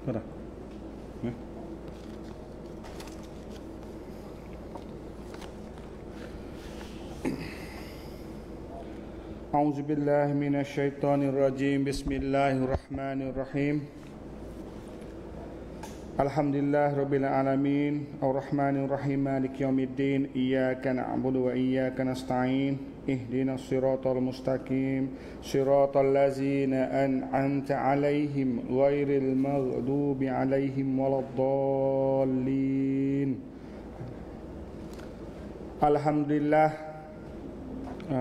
Dah. A'udzu billahi minasyaitonir rajim. Bismillahirrahmanirrahim. Alhamdulillahirabbil alamin, arrahmanir rahim, maliki yaumiddin, iyyaka na'budu wa iyyaka nasta'in. Ihdinas siratal mustaqim, siratal ladzina an'amta 'alaihim ghairil maghdubi 'alaihim waladdallin. Alhamdulillah,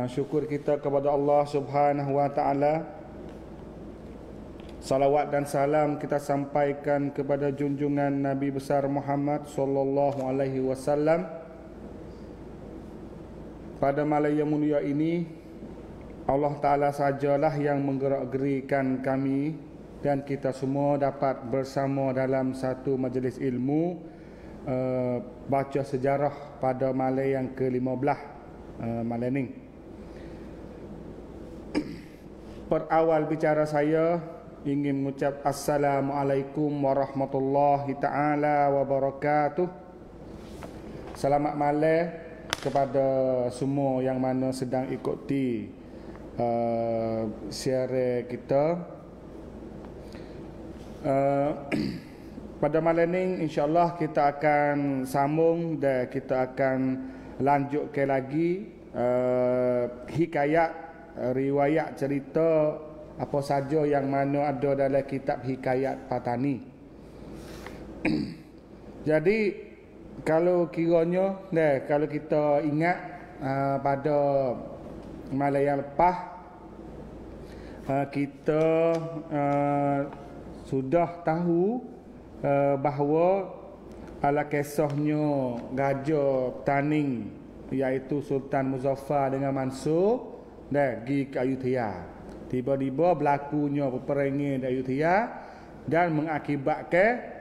syukur kita kepada Allah Subhanahu wa taala. Salawat dan salam kita sampaikan kepada junjungan Nabi besar Muhammad sallallahu alaihi wasallam. Pada malam yang mulia ini, Allah Taala sajalah yang menggerak-gerikan kami dan kita semua dapat bersama dalam satu majlis ilmu, baca sejarah pada malam yang ke-15 malam ni. Perawal bicara saya ingin mengucap Assalamualaikum warahmatullahi ta'ala wabarakatuh. Selamat malam kepada semua yang mana sedang ikuti siaran kita. Pada malam ini insya-Allah kita akan sambung dan kita akan lanjutkan lagi hikayat, riwayat cerita apa saja yang mana ada dalam kitab Hikayat Patani. Jadi kalau kiranya kalau kita ingat pada malam yang lepas kita sudah tahu bahawa ala kisahnya Raja Taning iaitu Sultan Muzaffar dengan Mansur pergi ke Ayutthaya. Tiba-tiba berlakunya peperangan di Ayutthaya dan mengakibatkan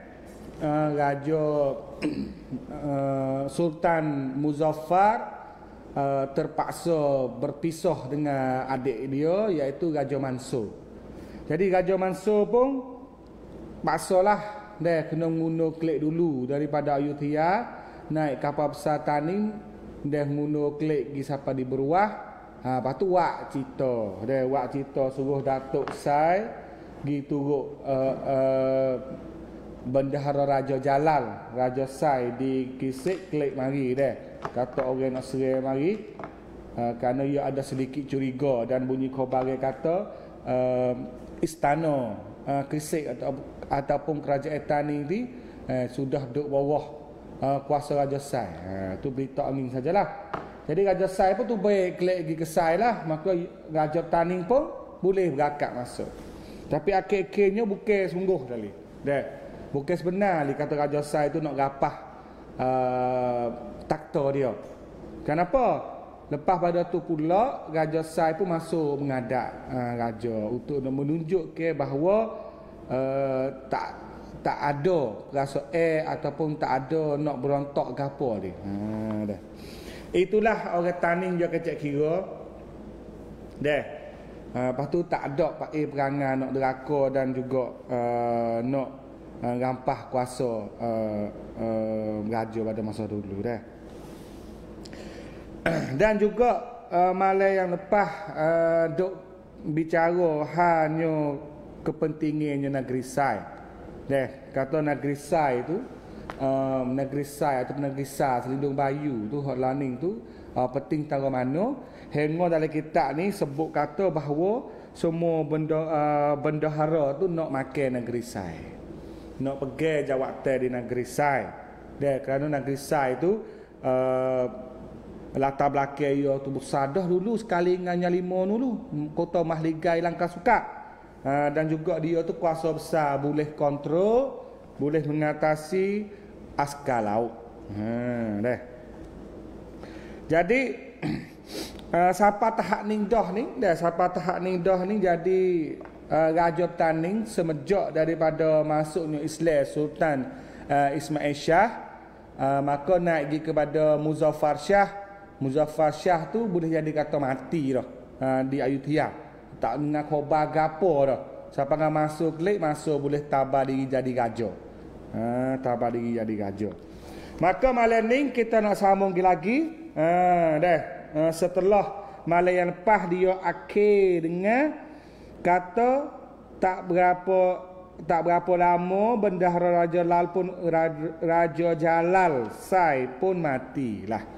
Raja Sultan Muzaffar terpaksa berpisah dengan adik dia iaitu Raja Mansur. Jadi Raja Mansur pun paksalah dia kena guna kelik dulu daripada Ayutthaya naik kapal besar Taning, dia guna kelik pergi sampai di Beruah. Lepas tu wak cerita suruh Datuk Sai pergi turut Bendahara Raja Jalal, Raja Sai di Kisik klik mari dia. Kata orang nak serai mari kerana ia ada sedikit curiga dan bunyi khabar kata istana Kisik ataupun kerajaan Taning ni sudah duduk bawah kuasa Raja Sai. Tu berita angin sajalah. Jadi Raja Sai pun tu baik klik pergi ke Sai lah, maka Raja Taning pun boleh berangkat masuk. Tapi akhir-akhirnya bukan sungguh tadi. Bukan sebenar kata Raja Sai tu nak rapah takhta dia. Kenapa? Lepas pada tu pula Raja Sai pun masuk menghadap raja untuk menunjukkan bahawa tak ada rasa ataupun tak ada nak berontak ke apa dia. Dah. Itulah orang Taning dia kecek kira. Lepas tu tak ada perangai nak deraka dan juga nak rampah kuasa raja pada masa dulu dah. Dan juga malam yang lepas duk bicara hanya kepentingannya negeri Sai. Kata negeri Sai tu negeri Sai atau negeri Sai Selindung Bayu tu hak laning tu penting tara mana hingga dalam kitab ni sebut kata bahawa semua bendahara tu nak makan negeri Sai, nak pegang jawatan di negeri Sai. Kerana negeri Sai tu latar belakang ia tu besar dah dulu sekali dengan Nyalima dulu, kota Mahligai Langkah Suka. Dan juga dia tu kuasa besar, boleh kontrol, boleh mengatasi askar laut. Jadi siapa tahap Ningdah ni jadi Raja Taning semenjak daripada masuknya Islam Sultan Ismail Shah, maka naik pergi kepada Muzaffar Shah. Muzaffar Shah tu boleh jadi kata mati dah di Ayutthaya. Tak nak khabar gapo dah. Siapa yang masuk klik, masuk boleh tabah diri jadi raja. Tabah diri jadi raja. Maka malam ni kita nak sambung lagi. Setelah malam yang lepas dia akhir dengan kata tak berapa lama bendahara Raja Lal pun Raja Jalal Sai pun matilah.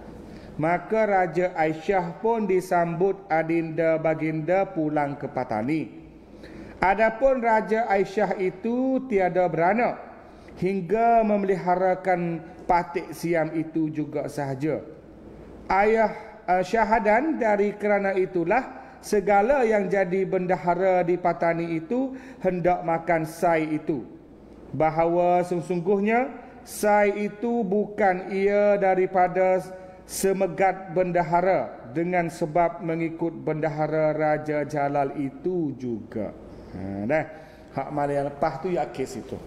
Maka Raja Aisyah pun disambut adinda baginda pulang ke Patani. Adapun Raja Aisyah itu tiada beranak hingga memeliharakan patik siam itu juga sahaja. Ayah syahadan dari kerana itulah segala yang jadi bendahara di Patani itu hendak makan Sai itu. Bahawa sesungguhnya Sai itu bukan ia daripada semegat bendahara dengan sebab mengikut bendahara Raja Jalal itu juga. Hak malam yang lepas tu ya kes itu.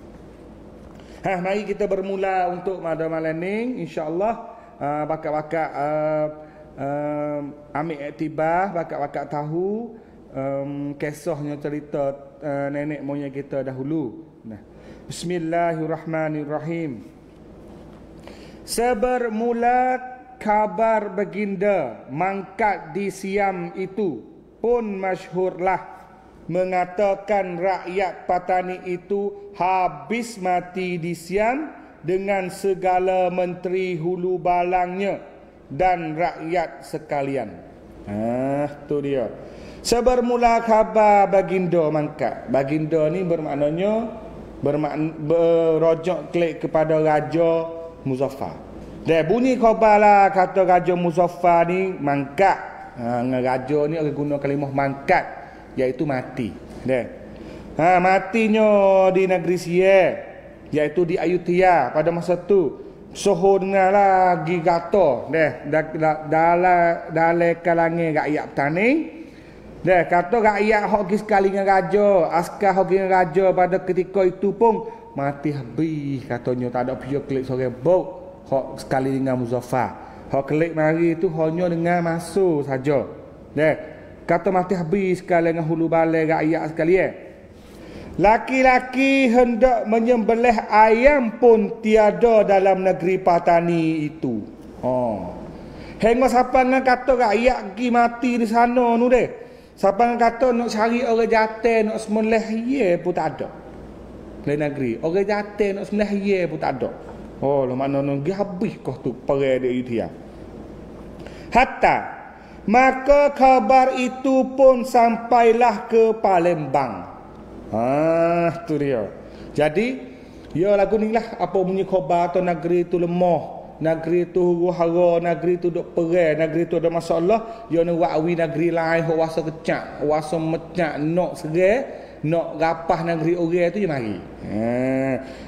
Mari kita bermula untuk malam ni insya-Allah. Bakak-bakak ambil iktibar, bakak-bakak tahu kisahnya cerita nenek moyang kita dahulu. Bismillahirrahmanirrahim. Sebermula kabar baginda mangkat di Siam itu pun masyhurlah, mengatakan rakyat Patani itu habis mati di Siam dengan segala menteri hulu balangnya dan rakyat sekalian. Tu dia. Sebermula kabar baginda mangkat. Baginda ni bermaknanya berojok klik kepada Raja Muzaffar. Dia bunyi khabar lah kata Raja Muzaffar ni mangkat. Raja ni orang guna kalimah mangkat, iaitu mati. Matinya di negeri Siam, iaitu di Ayutthaya pada masa tu. Soho dengar lagi kata dalam kalangan rakyat Patani. Kata rakyat hok pergi sekali dengan raja, askar hok dengan raja pada ketika itu pun mati habis katanya, tak ada pihak klik sore bau hok sekali dengan Muzaffar. Hok klik mari itu hanya dengan masuk saja. Kata mati habis sekali dengan hulu balai rakyat sekalian. Laki-laki hendak menyembelih ayam pun tiada dalam negeri Patani itu. Hingga siapa yang kata rakyat pergi mati di sana tu deh. Siapa yang kata nak cari orang jatuh nak sembelih ye pun tak ada. Di negeri orang jatuh nak sembelih ye pun tak ada. Lah mana nak habis kau tu perang di Ayutthaya. Hatta maka kabar itu pun sampailah ke Palembang. Tu dia. Jadi, ya lagu ni lah apa bunyi khabar tu negeri tu lemah, negeri tu huru-hara, negeri tu duk perang, negeri tu ada masalah, ya nak wawi negeri lain hok wasa kecak, wasa mecak nak serai, nak rapah negeri orang tu je mari.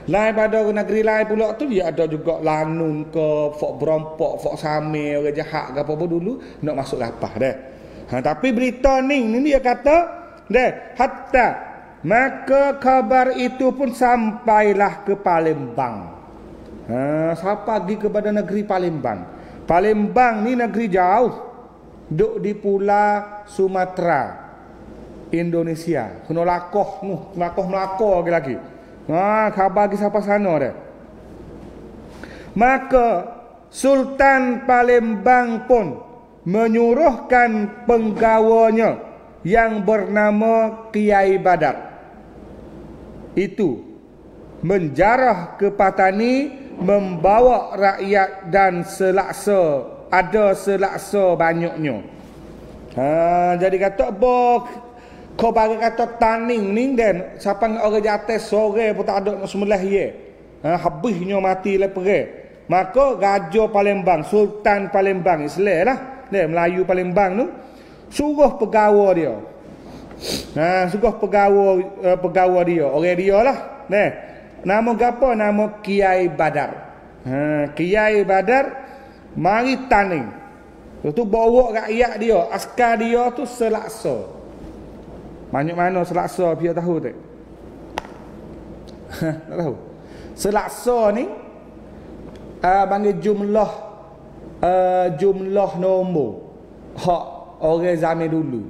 Lain pada negeri lain pula tu dia ada juga lanun ke, fok berompok, fok same, orang jahat ke apa-apa dulu nak masuk rapah dah. Tapi berita ni dia kata hatta maka kabar itu pun sampailah ke Palembang. Siapa pergi kepada negeri Palembang? Palembang ni negeri jauh, duk di Pulau Sumatera, Indonesia. Kena lakoh Melaka lagi. Khabar pergi siapa sana dah. Maka Sultan Palembang pun menyuruhkan penggawanya yang bernama Kiai Badar itu menjarah ke Patani, membawa rakyat dan selaksa banyaknya. Jadi kata kau bagi kata taning ni dan siapa orang jatuh sore pun tak ada nak sembelih ye. Habisnya mati le perang. Maka Raja Palembang, Sultan Palembang Islam lah, Melayu Palembang tu suruh pegawai dia. Suruh pegawai dia, orang dia lah. Nama gapo? Nama Kiai Badar. Kiai Badar mari taning. Tu bawa rakyat dia, askar dia tu selaksa. Banyak mana selaksa dia tahu tak? Tak tahu. Selaksa ni panggil jumlah nombor hak orang zaman dulu.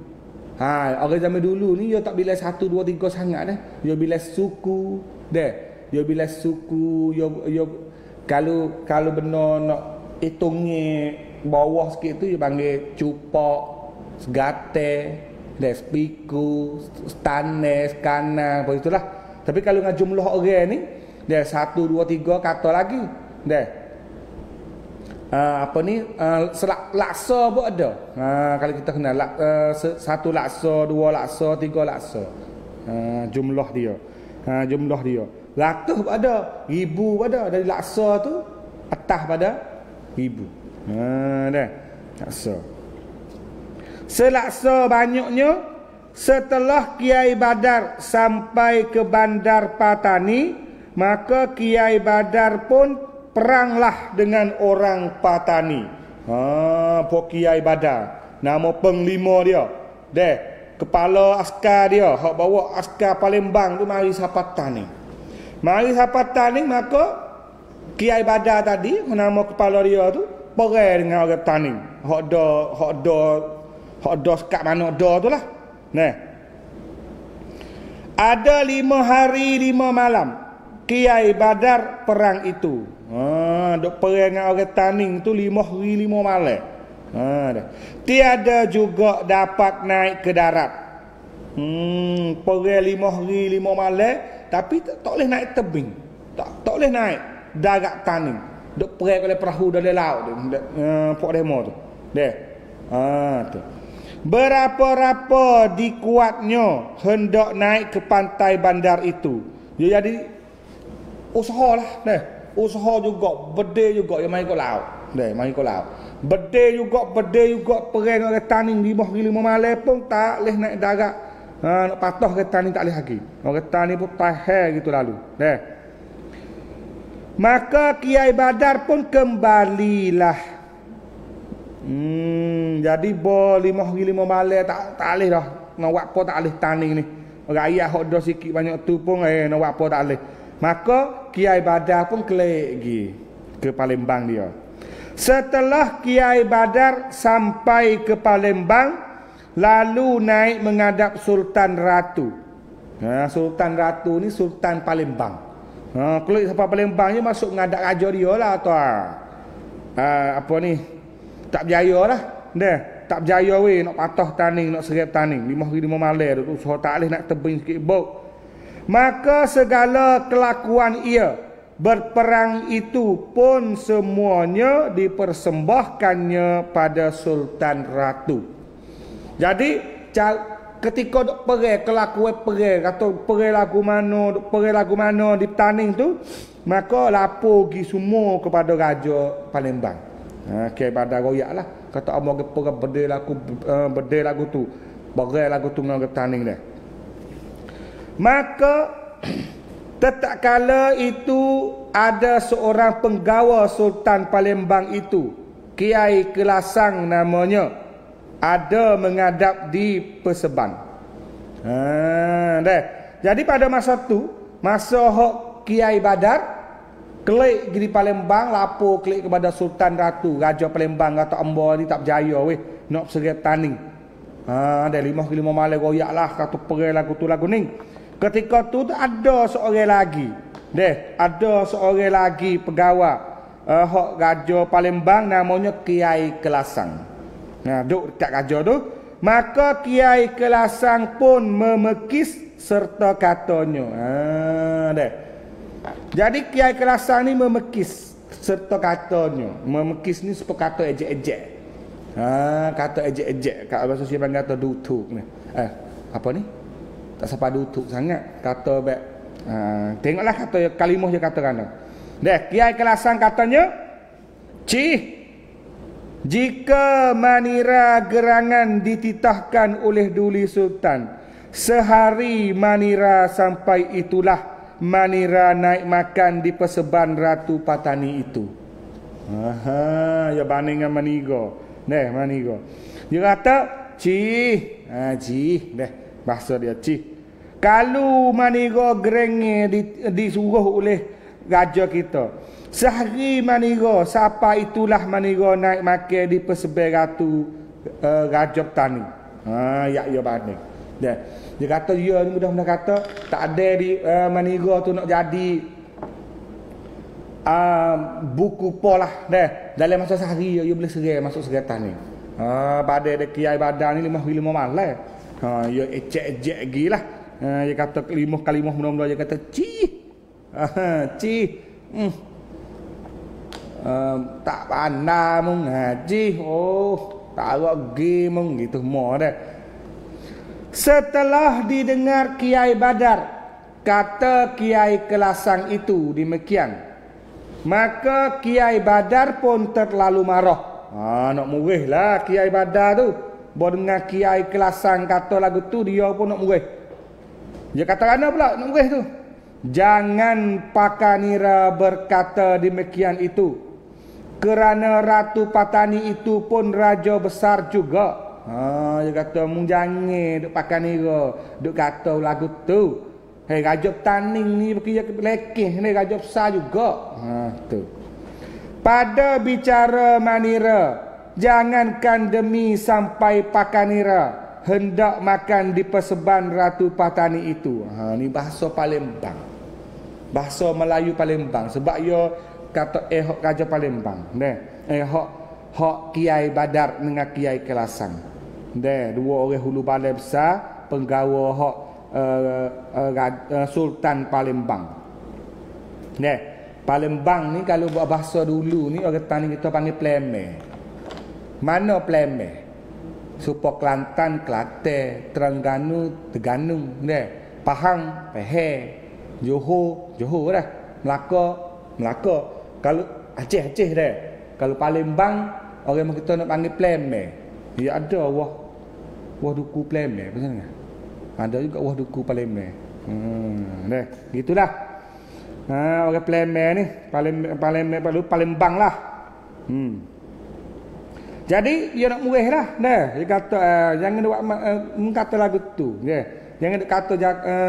Orang zaman dulu ni dia tak bilas 1 2 3 sangat dah. Dia bilas suku dah. Dia bilas suku, dia kalau benar nak hitungnya bawah sikit tu dia panggil cupak, segate, spiku, stanes, kanan, apa itulah. Tapi kalau dengan jumlah orang ni dia 1 2 3 kata lagi. Dah. Laksa pun ada. Kalau kita kenal 1 laksa, 2 laksa, 3 laksa. Jumlah dia. Jumlah dia. Ratus pun ada, ribu pun ada. Dari laksa tu atas pada ribu. Dah. Laksa. Selaksa banyaknya setelah Kiai Badar sampai ke Bandar Patani, maka Kiai Badar pun peranglah dengan orang Patani. Pok Kiai Badar, nama penglima dia. Deh, kepala askar dia, hak bawa askar Palembang tu mari Sapatan ni. Mari Sapatan ni, maka Kiai Badar tadi, nama kepala dia tu perang dengan orang Patani. Hak do sekat mana do tu lah. Nah. Ada 5 hari 5 malam Kiai Badar perang itu. Dok perang dengan orang Taning tu 5 hari 5 malam. Tiada juga dapat naik ke darat. Perang 5 hari 5 malam tapi tak boleh naik tebing. Tak boleh naik darat Taning. Dok perang oleh perahu dalam laut tu. Pok demo tu. Deh. Tu. Berapa-rapa dikuatnya hendak naik ke pantai bandar itu. Dia jadi usahalah. Usaha juga, bedil juga yang main ke laut. Main ke laut. Bedil juga perang oleh Taning 5 hari 5 malam pun tak boleh naik darat. Nak patah ke Taning tak boleh lagi. Orang Taning pun tahan gitu lalu. Maka Kiai Badar pun kembalilah. Jadi 5 hari 5 malam tak boleh dah. Nak buat apa tak boleh Taning ni. Rakyat hok dah sikit banyak tu pun nak buat apa tak boleh. Maka Kiai Badar pun kelik pergi ke Palembang dia. Setelah Kiai Badar sampai ke Palembang, lalu naik menghadap Sultan Ratu. Sultan Ratu ni Sultan Palembang. Kalau sampai Palembang ni masuk menghadap raja dia lah tuan. Apa ni? Tak berjaya lah. Tak berjaya weh nak patah Taning, nak serap Taning 5 hari 5 malam tu. So tak boleh nak tebing sikit bau. Maka segala kelakuan ia berperang itu pun semuanya dipersembahkannya pada Sultan Ratu. Jadi ketika duk perang, kelakuan perang atau perang lagu mana di Taning tu, maka lapor pergi semua kepada Raja Palembang. Kiai Badar royak lah. Kata abang ke perang bedil lagu tu. Perang lagu tu dengan Taning dia. Maka tak kala itu ada seorang penggawa Sultan Palembang itu, Kiai Kelasang namanya, ada menghadap di Perseban. Jadi pada masa tu, masa Kiai Badar kelik di Palembang, lapor kelik kepada Sultan Ratu, Raja Palembang, kata amba ni tak berjaya weh nak serap Taning. Ada 5 hari 5 malam royak lah, kata perang lagu tu lagu ni. Ketika tu ada seorang lagi. Ada seorang lagi pegawai Raja Palembang namanya Kiai Kelasang. Duk dekat raja tu. Maka Kiai Kelasang pun memekis serta katanya. Jadi Kiai Kelasang ni memekis serta katanya. Memekis ni supaya kata ejek-ejek. Kata ejek-ejek. Kat bahasa siapa kata dutuk ni. Apa ni? Tak sampai dutuk sangat. Kata baik. Tengoklah kata kalimah dia katakan. Kiai Kelasang katanya, jika manira gerangan dititahkan oleh Duli Sultan, sehari manira sampai itulah manira naik makan di Perseban Ratu Patani itu. Ya banding dengan manigo. Manigo. Dia kata, bahasa dia kalau manigo gerengnya disuruh oleh raja kita, sehari manigo siapa itulah manigo naik makan di Perseban Ratu Raja Petani. Ya banding. Dia kata dia ni mudah-mudah kata tak ada di Manira tu nak jadi buku polah dalam masa sehari dia boleh serai masuk seratan ni. Pada ada kiai badan ni 5 malam. Ya ejek-ejek gilah. Dia kata 5 kali 5 mudah-mudah dia kata tak pandai mung ngaji. Tak agak gi mung gitu mau dah. Setelah didengar Kiai Badar kata Kiai Kelasang itu demikian, maka Kiai Badar pun terlalu marah. Nak murih lah Kiai Badar tu. Bawa dengar Kiai Kelasang kata lagu tu, dia pun nak murih. Dia kata mana pula nak murih tu? Jangan Pakanira berkata demikian itu, kerana Ratu Patani itu pun raja besar juga. Dia kata mung jangan duk Pakanira duk kata lagu tu. Raja Taning ni berkira lekeh ni raja besar juga. Tu. Pada bicara Manira, jangankan demi sampai Pakanira hendak makan di perseban Ratu Patani itu. Ni bahasa Palembang. Bahasa Melayu Palembang. Sebab ia kata hok Raja Palembang. Hok Kiai Badar dengan Kiai Kelasang. Dua orang hulu balai besar penggawa hok Sultan Palembang. Palembang ni kalau buat bahasa dulu ni orang tani kita panggil Pleme. Mana Pleme? Supo Kelantan, Kelantan, Terengganu, Terengganu, Pahang, Pahang, Johor dah. Melaka. Kalau Aceh dah. Kalau Palembang orang kita nak panggil Pleme. Dia ada wah duku Pleme pasal ni. Ada juga wah duku Palembang. Gitulah. Orang Pleme ni Palembang lah. Jadi dia nak murih lah. Dia kata jangan buat kata lagu tu. Jangan duk kata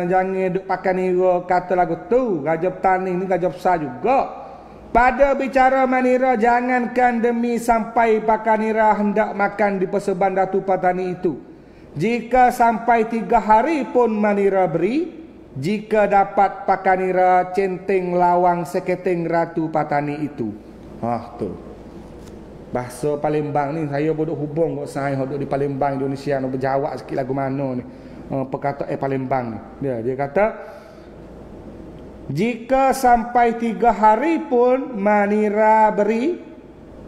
jangan duk Pakanira kata lagu tu. Raja Petani ni raja besar juga. Pada bicara Manira, jangankan demi sampai Pakanira hendak makan di perseban Ratu Patani itu. Jika sampai 3 hari pun Manira beri, jika dapat Pakanira centeng lawang seketeng Ratu Patani itu. Tu. Bahasa Palembang ni saya bodoh hubung kok saya duduk di Palembang Indonesia nak berjawab sikit lagu mana ni. Perkata Palembang ni. Dia kata jika sampai 3 hari pun Manira beri,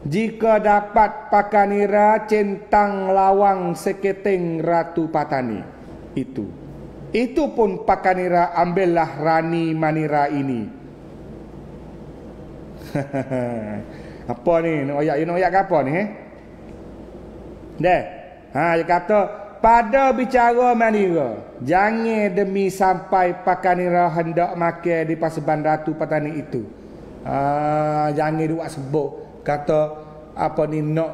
jika dapat Pakanira centang lawang seketeng Ratu Patani itu. Itu pun Pakanira ambillah Rani Manira ini. Apa ni? Nak ayat ke apa ni? Dia kata pada bicara Manira, jangan demi sampai Pakanira hendak makan di paseban Ratu Patani itu. Jangan buat sebut kata nak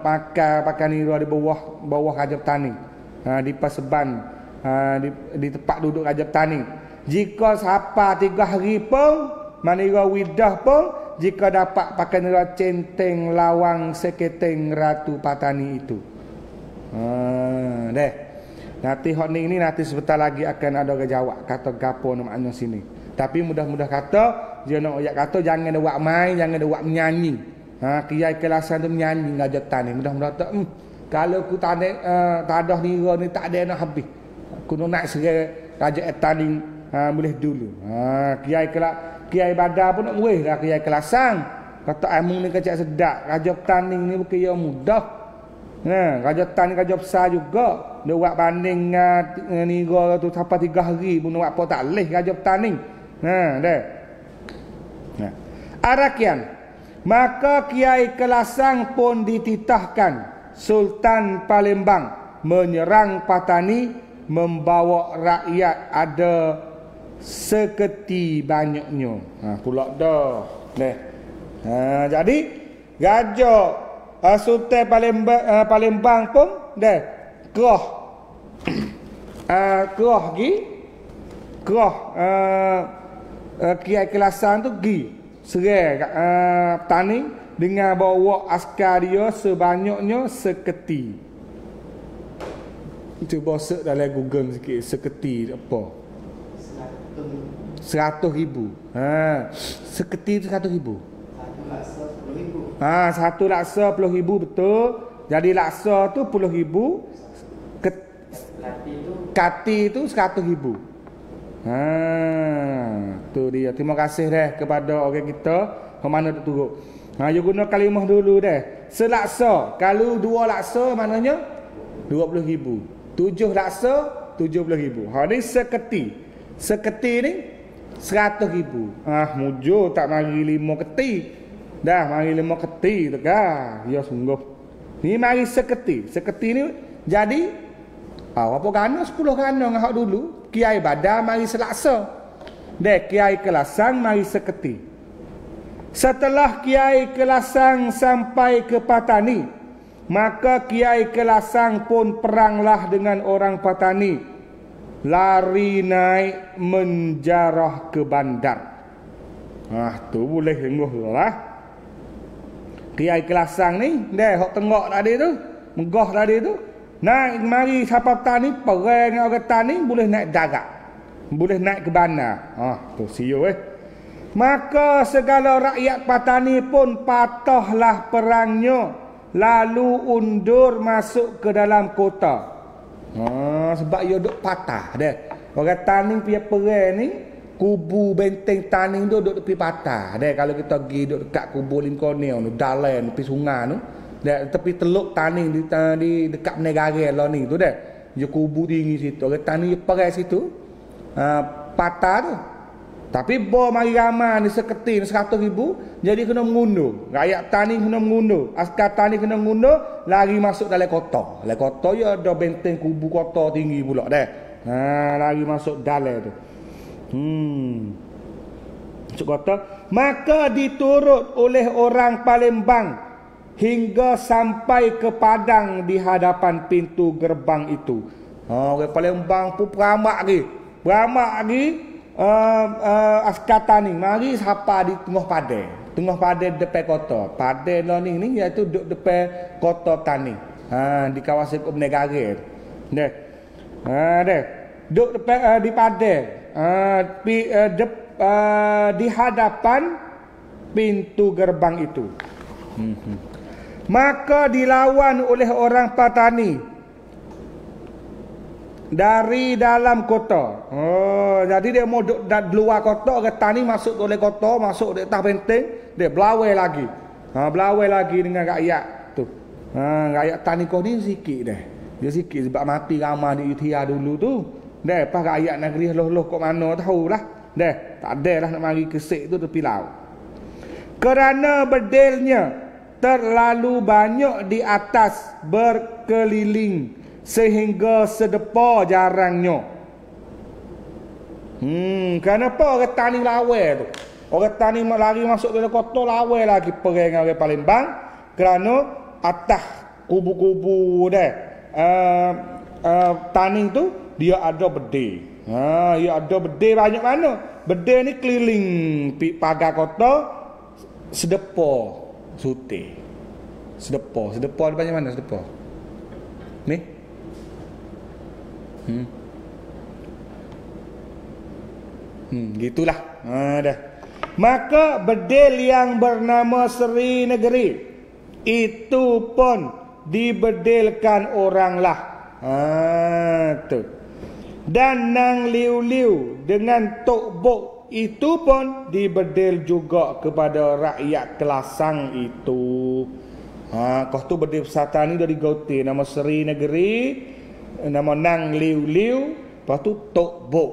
makan Pakanira di bawah Raja Petani. Di paseban di tempat duduk Raja Petani. Jika sampai 3 hari pun Manira widah pun, jika dapat Pakanira centeng lawang seketeng Ratu Patani itu. Nanti hot ni nanti sebentar lagi akan ada orang jawab kata gapo maknanya sini. Tapi mudah-mudah kata dia nak ayat kata jangan ada buat main, jangan ada buat menyanyi. Kiai Kelasang tu menyanyi Raja Petani. Mudah-mudah kata kalau aku tak ada nira ni tak ada nak habis. Aku nak naik serai Raja Petani boleh dulu. Kiai Badar pun nak murih lah Kiai Kelasang. Kata amung ni kecak sedap. Raja Petani ni bukan yang mudah. Raja Petani raja besar juga. Dia buat banding nira tu sampai 3 hari pun buat apa tak leh Raja Petani. Arakian. Maka Kiai Kelasang pun dititahkan Sultan Palembang menyerang Patani, membawa rakyat ada seketi banyaknya. Pula dah. Jadi Raja Sultan Palembang pun kerah Kiai Kelasang tu gi serai Petani dengan bawa askar dia sebanyaknya seketi. Cuba search dalam Google sikit, seketi apa? 100,000. Seketi tu 100,000. 1 laksa 10,000 betul. Jadi laksa tu 10,000. Kati tu 100,000. Tu dia. Terima kasih dah kepada orang kita. Mana tu turut. You guna kalimah dulu dah. Selaksa. Kalau 2 laksa maknanya 20,000. 7 laksa 70,000. Ni seketi. Seketi ni 100,000. Mujur tak mari 5 keti. Dah mari 5 keti tu kan. Ya sungguh. Ni mari seketi. Seketi ni jadi apa gana 10 gana dengan hak dulu. Kiai Badar mari selaksa. Dek Kiai Kelasang mari seketi. Setelah Kiai Kelasang sampai ke Patani, maka Kiai Kelasang pun peranglah dengan orang Patani. Lari naik menjarah ke bandar. Tu boleh tengok lah. Kiai Kelasang ni, hok tengok tadi tu, megah tadi tu. Naik mari siapa Patani, perang dengan orang Tani boleh naik darat. Boleh naik ke bandar. Tu siu Maka segala rakyat Patani pun patahlah perangnya, lalu undur masuk ke dalam kota. Sebab ia duk patah dah. Orang Tani punya perang ni, kubu benteng Tani tu duk tepi patah dah. Kalau kita pergi duk dekat kubu Lincolnia tu, dalam tepi sungai tu, dah tepi teluk Tani di dekat negara lah ni tu dah. Dia kubu tinggi situ. Orang Tani perang situ, patah tu. Tapi bo mari ramai ni seketi ni 100,000, jadi kena mengundur. Rakyat Tani kena mengundur. Askar Tani kena mengundur, lari masuk dalam kota. Dalam kota ya ada benteng kubu kota tinggi pula dah. Lari masuk dalam tu. Masuk kota. Maka diturut oleh orang Palembang hingga sampai ke padang di hadapan pintu gerbang itu. Orang Palembang pun beramak lagi. Askar Tani mari siapa di tengah padang. Tengah padang depan kota. Padang lah ni iaitu duduk depan kota Tani. Di kawasan Kubu Negara. Duduk depan di padang. Di hadapan pintu gerbang itu. Maka dilawan oleh orang Patani dari dalam kota. Jadi dia mau duduk luar kota, orang Tani masuk oleh kota, masuk di atas benteng, dia belawai lagi. Belawai lagi dengan rakyat tu. Rakyat Tani kau ni sikit dah. Dia sikit sebab mati ramai di Utia dulu tu. Dah pas rakyat negeri loh kok mana tahulah. Dah tak ada lah nak mari kesik tu tepi laut. Kerana bedelnya terlalu banyak di atas berkeliling sehingga sedepa jarangnya. Kenapa orang Tani lawai tu? Orang Tani lari masuk dalam kota lawai lagi perang dengan orang Palembang kerana atas kubu-kubu dah. Tani tu dia ada bedil. Dia ada bedil banyak mana? Bedil ni keliling pagar kota sedepa sutih. Sedepa di banyak mana sedepa? Ni gitulah. Dah. Maka bedil yang bernama Seri Negeri itu pun dibedilkan oranglah. Tu. Dan Nang Liu-Liu dengan Tok Bok itu pun dibedil juga kepada rakyat Kelasang itu. Kau tu bedil pesata ni dari Gauteng, nama Seri Negeri, nama Nang Liu-Liu, lepas tu Tok Bok.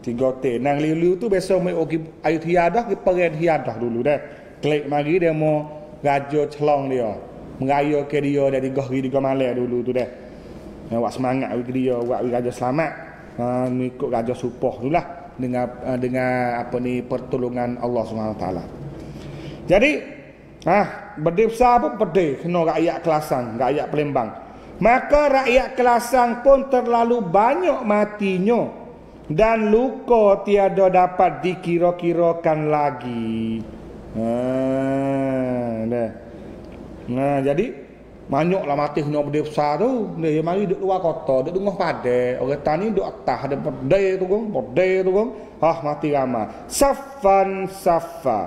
3 T. Nang Liu-Liu tu biasa mai pergi ayut hiadah, pergi perang hiadah dulu dah. Klik mari dia mau raja celong dia. Meraya ke dia dari gahri di Gamalai dulu tu dah. Buat semangat ke dia, buat raja selamat. Mengikut raja Supoh dululah dengan apa ni pertolongan Allah SWT. Jadi bedil besar pun bedil kena rakyat Kelasang, rakyat Palembang. Maka rakyat Kelasang pun terlalu banyak matinya dan luka tiada dapat dikira-kirakan lagi. Nah, jadi banyaklah mati kena berdeh besar tu. Dia mari duduk luar kota, duduk tengah padai. Orang tani duduk atas ada pedai tu kan, pedai tu kan. Mati ramai. Safan safa.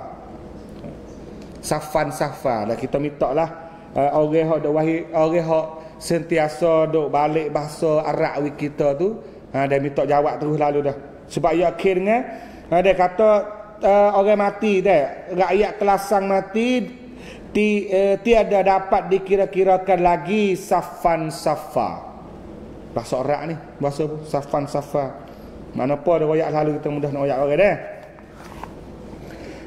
Safan safa. Dah kita minta lah orang hok dak wahi, orang hok sentiasa duk balik bahasa Arab kita tu, dia minta jawab terus lalu dah. Sebab ia akhirnya dia kata orang mati dah, rakyat kelasang mati tiada dapat dikira-kirakan lagi safan safa. Bahasa Arab ni, bahasa safan safa. Mana apa ada royak lalu kita mudah nak royak orang dah.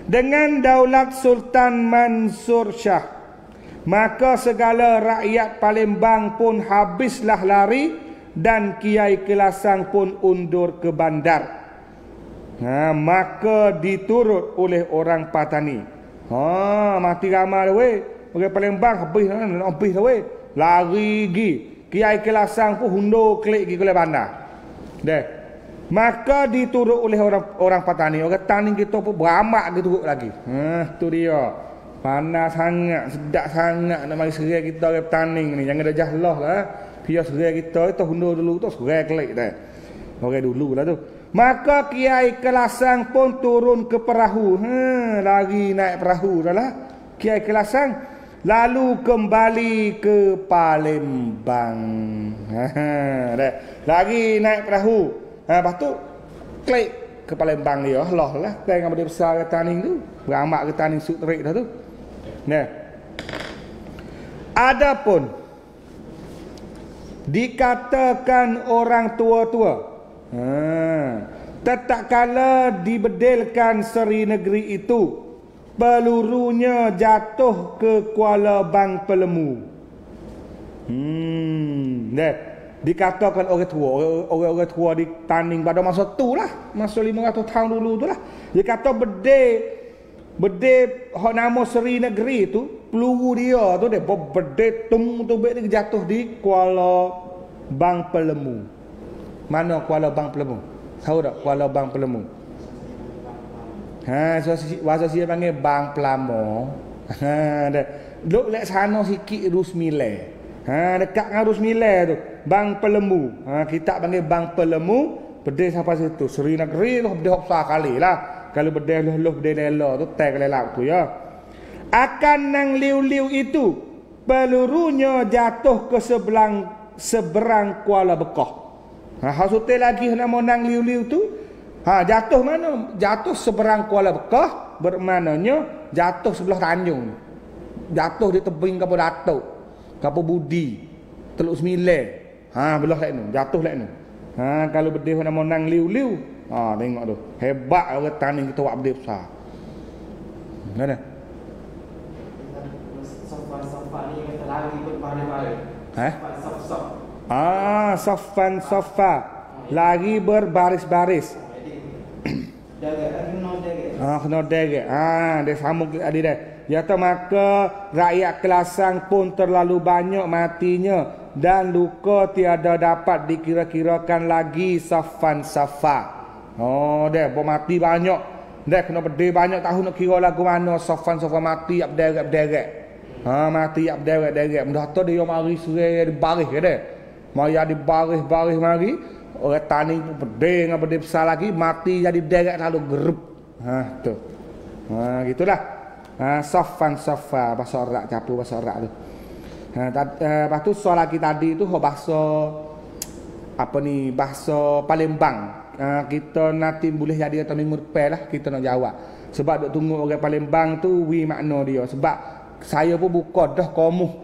Dengan daulat Sultan Mansur Shah, maka segala rakyat Palembang pun habislah lari dan Kiai Kelasang pun undur ke bandar. Maka diturut oleh orang Patani. Mati ramai dah weh. Orang Palembang habis dah weh. Lari gi. Kiai Kelasang pun undur klik gi ke bandar. Deh. Maka diturut oleh orang Patani. Orang Tani kita pun beramak diturut lagi. Tu dia. Panas sangat, sedap sangat nak mari serai kita orang petani ni. Jangan dah jahlah lah. Dia serai kita tu hundur dulu tu serai kelik dah. Orang dulu lah tu. Maka Kiai Kelasang pun turun ke perahu. Lari naik perahu dah lah. Kiai Kelasang lalu kembali ke Palembang. Dah. Lari naik perahu. Lepas tu klik ke Palembang dia. Allah lah. Dengan benda besar ke tani tu. Beramak ke tani sutrik dah tu. Nah, adapun dikatakan orang tua-tua, tak kala dibedilkan Seri Negeri itu, pelurunya jatuh ke Kuala Bang Pelemu. Nah, dikatakan orang tua, orang tua di Taning pada masa tu lah, masa 500 tahun dulu tu lah. Dia kata Bedil hok nama Seri Negeri tu, peluru dia tu dia bedil tung tu dia jatuh di Kuala Bang Pelemu. Mana Kuala Bang Pelemu? Tahu tak Kuala Bang Pelemu? Bahasa saya panggil Bang Pelamo. Duk lek sana sikit Rusmile. Dekat dengan Rusmile tu, Bang Pelemu. Kita panggil Bang Pelemu, bedil sampai situ. Seri Negeri tu bedil besar kali lah. Kalau berdeh lela tu tag lelak tu ya. Akan nang liu-liu itu pelurunya jatuh ke seberang Kuala Bekah. Hasutil lagi nama nang liu-liu tu. Jatuh mana? Jatuh seberang Kuala Bekah, bermaknanya jatuh sebelah Tanjung. Jatuh di tebing Kapo Datuk, Kapo Budi, Teluk Sembilan. Belah lain tu, jatuh lain tu. Kalau berdeh nama nang liu-liu, tengok tu. Hebat orang tani kita buat benda besar. Mana? Safan ni kata lari berbaris-baris. Safan safa. Lari berbaris-baris. Kena derek. Dia sambung tadi dah. Yaitu maka rakyat Kelasang pun terlalu banyak matinya dan luka tiada dapat dikira-kirakan lagi safan safa. Dia mati banyak. Dia kena berdiri banyak tahun nak kira lagu mana safan mati abderek. Mati abderek. Mudah tu dia mari serai di baris ke dia. Mari di baris mari. Orang tani pun berdiri dengan berdiri besar lagi, mati jadi derek lalu gerup. Tu. Gitulah. Safan safa bahasa Arab, campur bahasa Arab tu. Lepas tu soal lagi tadi tu bahasa apa ni, bahasa Palembang. Kita nanti boleh jadi atau minggu depan lah kita nak jawab. Sebab duk tunggu orang Palembang tu makna dia. Sebab saya pun buka dah komuh.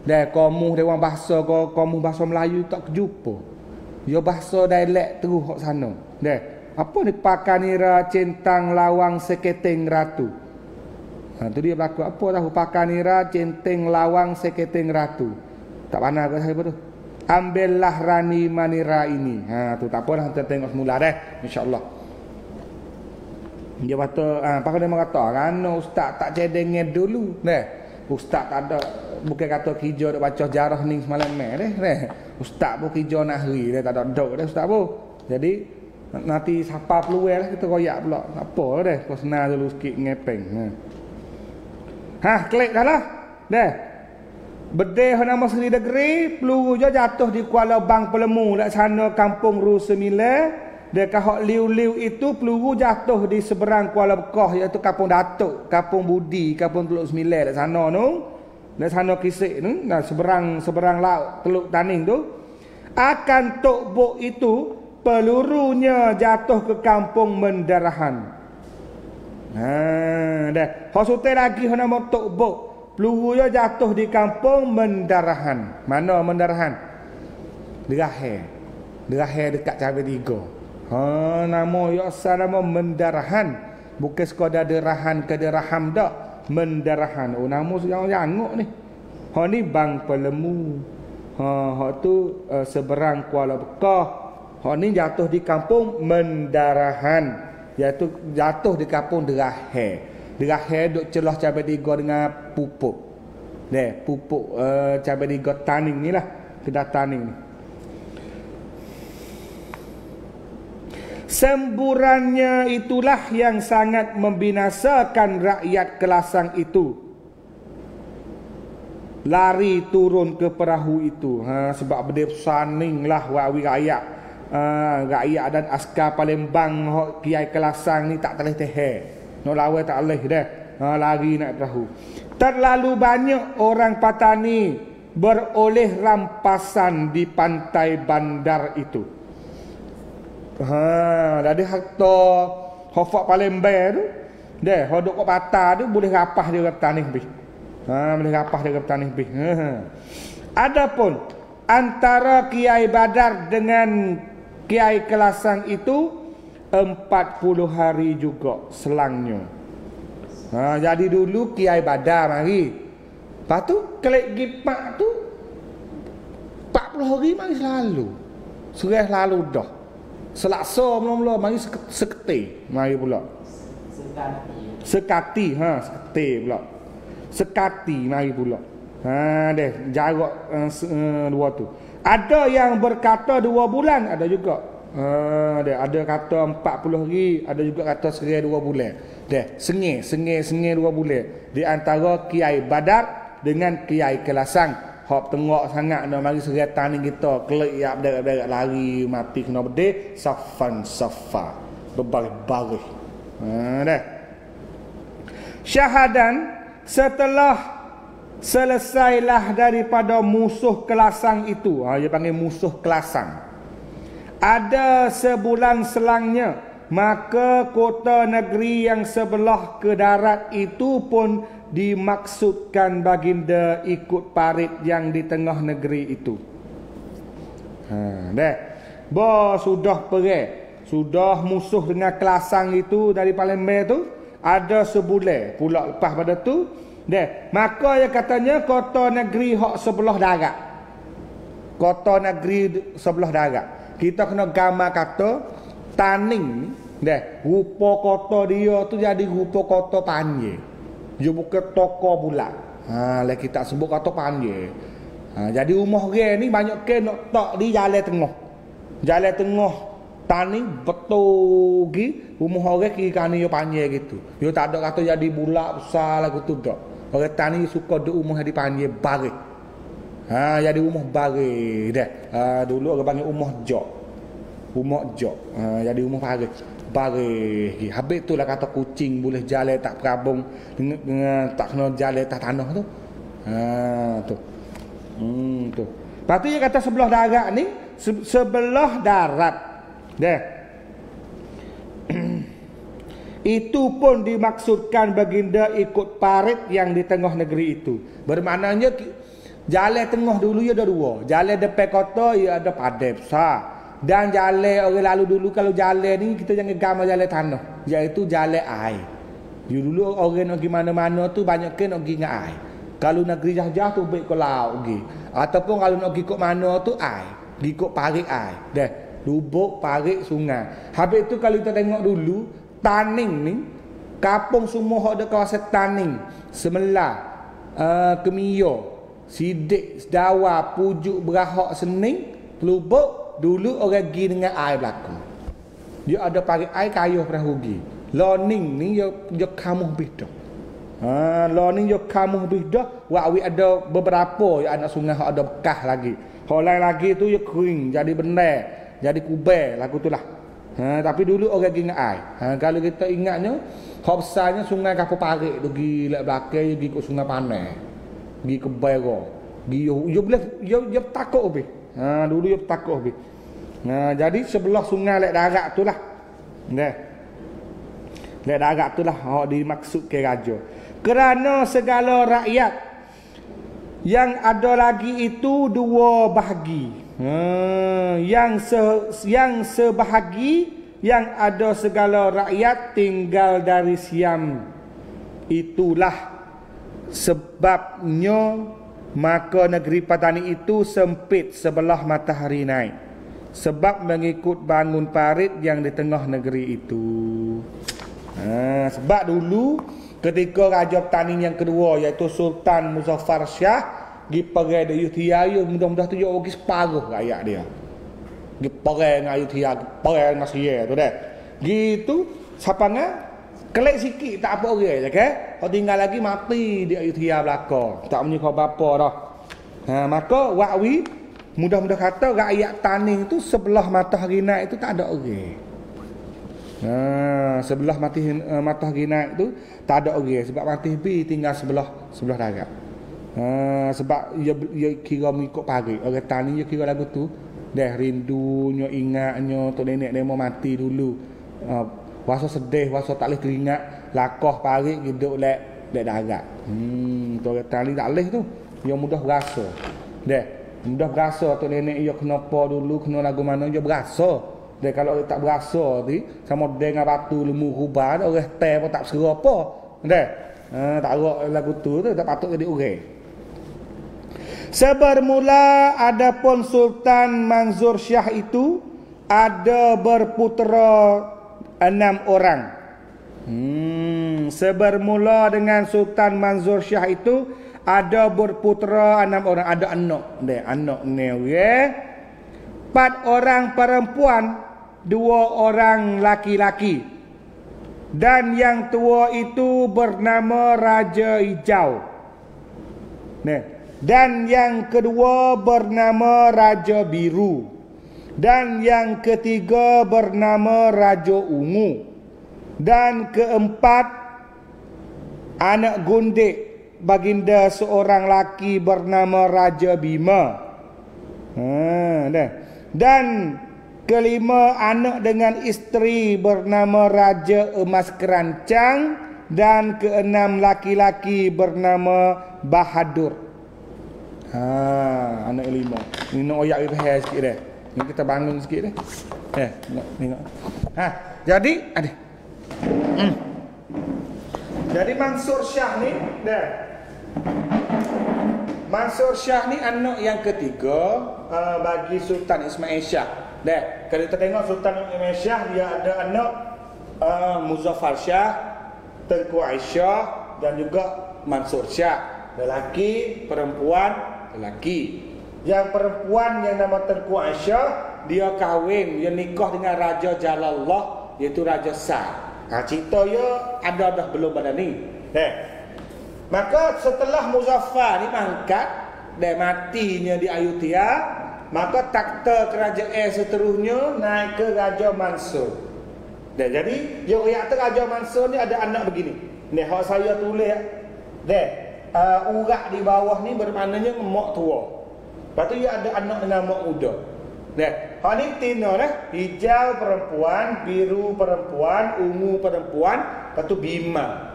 Dah komuh dia orang bahasa komuh bahasa Melayu tak kejumpa. Dia bahasa dialek terus kat sana. Dah. Apa ni pakanira centang lawang seketeng ratu. Tu dia berlaku apa tahu pakanira centeng lawang seketeng ratu. Tak pandai ke saya tu. Ambillah Rani Manira ini. Tu tak apalah, kita tengok semula dah, insya-Allah. Dia kata, pakai dia kata, kerana ustaz tak cedengnya dulu. Ustaz tak ada, bukan kata kijau nak baca jarah ni semalam dah. Ustaz pun kijau nak hari dia tak ada dok dah ustaz pun. Jadi nanti siapa peluang lah kita royak pula. Tak apa dah, kau senang dulu sikit ngepeng. Klik dah lah. Dah. Bedeh nama Seri Negeri, peluru je jatuh di Kuala Bang Pelemu, dak sana Kampung Ru Sembilan. Dekat hak liu-liu itu peluru jatuh di seberang Kuala Bekoh, iaitu Kampung Datuk, Kampung Budi, Kampung Teluk Sembilan dak sana tu. Dak sana Kisik tu, nah seberang laut Teluk Taning tu. Akan Tok Bok itu pelurunya jatuh ke Kampung Mendarahan. Dah. Hospital lagi nama Tok Bok. Pelurunya jatuh di Kampung Mendarahan. Mana Mendarahan? Derahe dekat Cabai Tiga. Nama ya asal nama Mendarahan. Bukan sekadar derahan ke deraham dak. Mendarahan. Nama yang janguk ni. Ni Bang Pelemu. Tu seberang Kuala Bekoh. Ni jatuh di Kampung Mendarahan. Iaitu jatuh di Kampung Derahe. Derahe duk celah Cabai Tiga dengan pupuk. Pupuk Cabai Tiga Taning ni lah. Kedah Taning ni. Semburannya itulah yang sangat membinasakan rakyat Kelasang itu. Lari turun ke perahu itu. Sebab berdeh saning lah wawi rakyat. Rakyat dan askar Palembang Kiai Kelasang ni tak boleh tehe. Nak lawai tak boleh dah. Lari naik perahu. Terlalu banyak orang Patani beroleh rampasan di pantai bandar itu. Jadi harta hofak Palembang tu, hodok kat patah tu boleh rapah dia ke tanah lebih. Boleh rapah dia ke tanah lebih. Adapun antara Kiai Badar dengan Kiai Kelasang itu 40 hari juga selangnya. Jadi dulu Kiai Badar mari. Lepas tu kelek gipak tu 40 hari mari selalu. Serah lalu dah. Selaksa mula-mula mari seketi mari pula. Sekati pula. Sekati mari pula. Jarak dua tu. Ada yang berkata 2 bulan, ada juga. Ada kata 40 hari, ada juga kata serai 2 bulan. Sengih 2 bulan. Di antara Kiai Badar dengan Kiai Kelasang. Hop tengok sangat nak mari serai taning kita, kelek ya berderak lari mati kena bedeh, safan safa. Berbaris-baris. Syahadan setelah selesailah daripada musuh Kelasang itu. Dia panggil musuh Kelasang. Ada sebulan selangnya, maka kota negeri yang sebelah ke darat itu pun dimaksudkan baginda ikut parit yang di tengah negeri itu. Sudah pergi. Sudah musuh dengan Kelasang itu dari Palembang tu. Ada sebulan pula lepas pada tu. Maka dia katanya kota negeri hak sebelah darat. Kota negeri sebelah darat. Kita kena gambar kata Taning ni. Rupa kota dia tu jadi rupa kota panjang. Dia bukan toko pula. Lah kita sebut kata panjang. Jadi rumah orang ni banyak ke nak tak di jalan tengah. Jalan tengah Taning betul gi rumah orang kiri kanan dia panjang gitu. Dia tak ada kata jadi bulat besar lagu tu dak. Orang Taning suka duk rumah di panjang baris. Jadi rumah baris dah. Dulu orang panggil rumah jok. Rumah jok. Jadi rumah baris. Habis tu lah kata kucing boleh jalan tak perabung dengan tak kena jalan atas tanah tu. Tu. Tu. Lepas tu dia kata sebelah darat ni, sebelah darat. Itu pun dimaksudkan baginda ikut parit yang di tengah negeri itu. Bermaknanya jalan tengah dulu ya ada 2. Jalan depan kota ya ada padai besar. Dan jalan orang lalu dulu kalau jalan ni kita jangan gambar jalan tanah, iaitu jalan air. Dulu orang nak pergi mana-mana tu banyak ke nak pergi dengan air. Kalau negeri jauh-jauh tu baik ke laut pergi. Ataupun kalau nak pergi kok mana tu air, pergi kok parit air. Lubuk, parit, sungai. Habis tu kalau kita tengok dulu Taning ni, kampung semua ada kawasan Taning, Semelah, Kemiyo, Sidik, Sedawa, Pujuk, Berahak, Sening, Telubuk. Dulu orang pergi dengan air belaka. Dia ada parit air kayuh perahu pergi. Loning ni dia kamuh beda. Lo ni yo kamu habis dah. Wawi ada beberapa ya anak sungai hak ada bekas lagi. Hak lain lagi tu yo kering jadi benar, jadi kubel lagu tu lah. Tapi dulu orang ingat ai. Kalau kita ingatnya hak besarnya sungai Kapur Parik tu pergi lek belakang pergi ke sungai Panai. Pergi ke Bairo. Yo boleh yo takut habis. Dulu yo takut habis. Jadi sebelah sungai lek darat tu lah. Neh. Lek darat tu lah hak dimaksud ke raja. Kerana segala rakyat yang ada lagi itu dua bahagi. Yang sebahagi yang ada segala rakyat tinggal dari Siam. Itulah sebabnya maka negeri Patani itu sempit sebelah matahari naik. Sebab mengikut bangun parit yang di tengah negeri itu. Sebab dulu ketika Raja Patani yang kedua iaitu Sultan Muzaffar Shah pergi perang di Ayutthaya, mudah-mudahan tu dia bagi separuh rakyat dia. Pergi perang dengan Ayutthaya, perang dengan Syria tu dah. Gitu sapanga kelek sikit tak apa orang je kan. Kalau tinggal lagi mati di Ayutthaya belaka. Tak punya kau apa dah. Maka Wakwi mudah-mudah kata rakyat Tani itu sebelah matahari naik itu tak ada orang. Sebelah matahari naik itu tak ada orang sebab matahari tinggal sebelah darat. Sebab ia kira mengikut parit. Orang Tani dia kira lagu tu dah rindunya, ingatnya tok nenek dia mau mati dulu. Wasa sedih, wasa tak boleh teringat lakoh parit hidup lek darat. Tu orang Tani tak boleh tu. Dia mudah berasa. Mudah berasa tok nenek dia kenapa dulu, kena lagu mana dia berasa. Kalau tak berasa ni sama dengan batu lemu rubah orang teh pun tak serah apa. Tak rak lagu tu tak patut jadi orang. Sebermula adapun Sultan Mansur Shah itu ada berputera 6 orang. Sebermula dengan Sultan Mansur Shah itu ada berputera 6 orang, ada anak. Anak ni okay? 4 orang perempuan, 2 orang laki-laki. Dan yang tua itu bernama Raja Hijau. Dan yang kedua bernama Raja Biru. Dan yang ketiga bernama Raja Ungu. Dan keempat anak gundik baginda seorang laki bernama Raja Bima. Dan kelima anak dengan isteri bernama Raja Emas Kerancang. Dan keenam laki-laki bernama Bahadur. Anak 5. Ini nak oyak kita hair sikit dah. Ni kita bangun sikit dah. Tengok. Jadi ada. Jadi Mansur Shah ni dah. Mansur Shah ni anak yang ketiga bagi Sultan Ismail Shah. Dah. Kalau kita tengok Sultan Ismail Shah dia ada anak Muzaffar Shah, Tengku Aisyah dan juga Mansur Shah. Lelaki, perempuan, lelaki. Yang perempuan yang nama Tengku Aisyah, dia kahwin, dia nikah dengan Raja Jalallah, iaitu Raja Shah. Cerita dia ada dah belum pada ni. Maka setelah Muzaffar ni mangkat dan matinya di Ayutthaya, maka takhta kerajaan seterusnya naik ke Raja Mansur. Jadi dia kata Raja Mansur ni ada anak begini. Ni hak saya tulis. Urat di bawah ni bermaknanya mak tua. Lepas tu dia ada anak dengan mak muda. Hak ni tina dah. Hijau perempuan, biru perempuan, ungu perempuan, lepas tu Bima.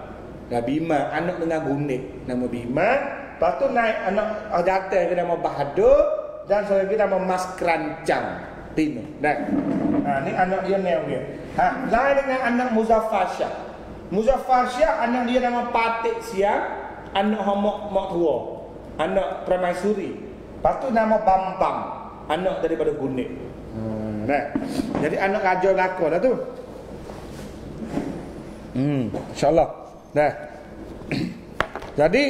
Bima anak dengan gundik nama Bima. Lepas tu naik anak jatuh ke nama Bahadur dan seorang lagi nama Mas Kerancang. Tina. Ni anak dia ni dia. Lain dengan anak Muzaffar Shah. Muzaffar Shah anak dia nama Patik Siang. Anak mak tua, anak Permaisuri. Lepas tu nama Bambang, anak daripada Gundik. Jadi anak raja belaka dah tu. InsyaAllah. Jadi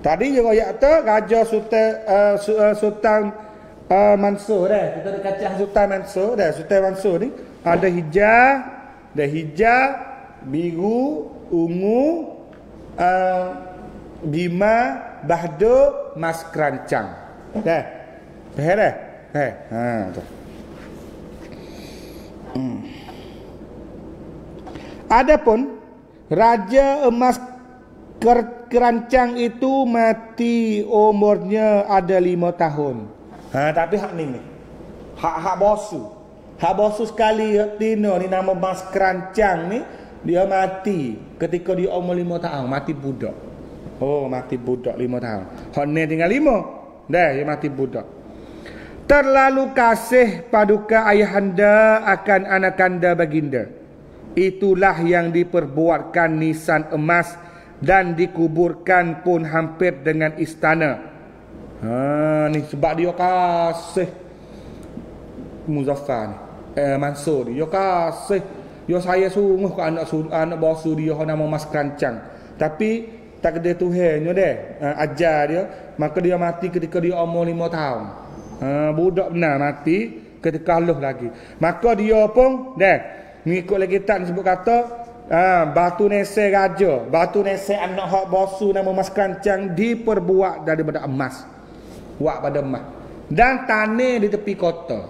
tadi juga kata Raja Sultan Mansur dah. Kita ada kacang Sultan Mansur dah. Sultan Mansur ni ada hijau. Dah hijau, biru, ungu, bima, bahdo, mas kerancang. Dah. Faham dah? Tu. Adapun Raja Emas Kerancang itu mati umurnya ada 5 tahun. Tapi hak ni. Hak bosu. Hak bosu sekali Tino ni nama Mas Kerancang ni, dia mati ketika dia umur 5 tahun, mati budak. Mati budak 5 tahun. Hak ni tinggal 5. Dah, dia mati budak. Terlalu kasih paduka ayahanda akan anakanda baginda. Itulah yang diperbuatkan nisan emas dan dikuburkan pun hampir dengan istana. Ni sebab dia kasih Muzaffar ni, Mansur dia kasih. Dia saya sungguh ke anak bosu dia nama Mas Kerancang. Tapi takdir Tuhannya deh, ajar dia, maka dia mati ketika dia umur 5 tahun. Budak benar mati ketika haluh lagi. Maka dia pun deh mengikut lagi kitab disebut kata batu nese raja, batu nese anak hak bosu nama Mas Kerancang diperbuat daripada emas. Buat pada emas. Dan tanah di tepi kota.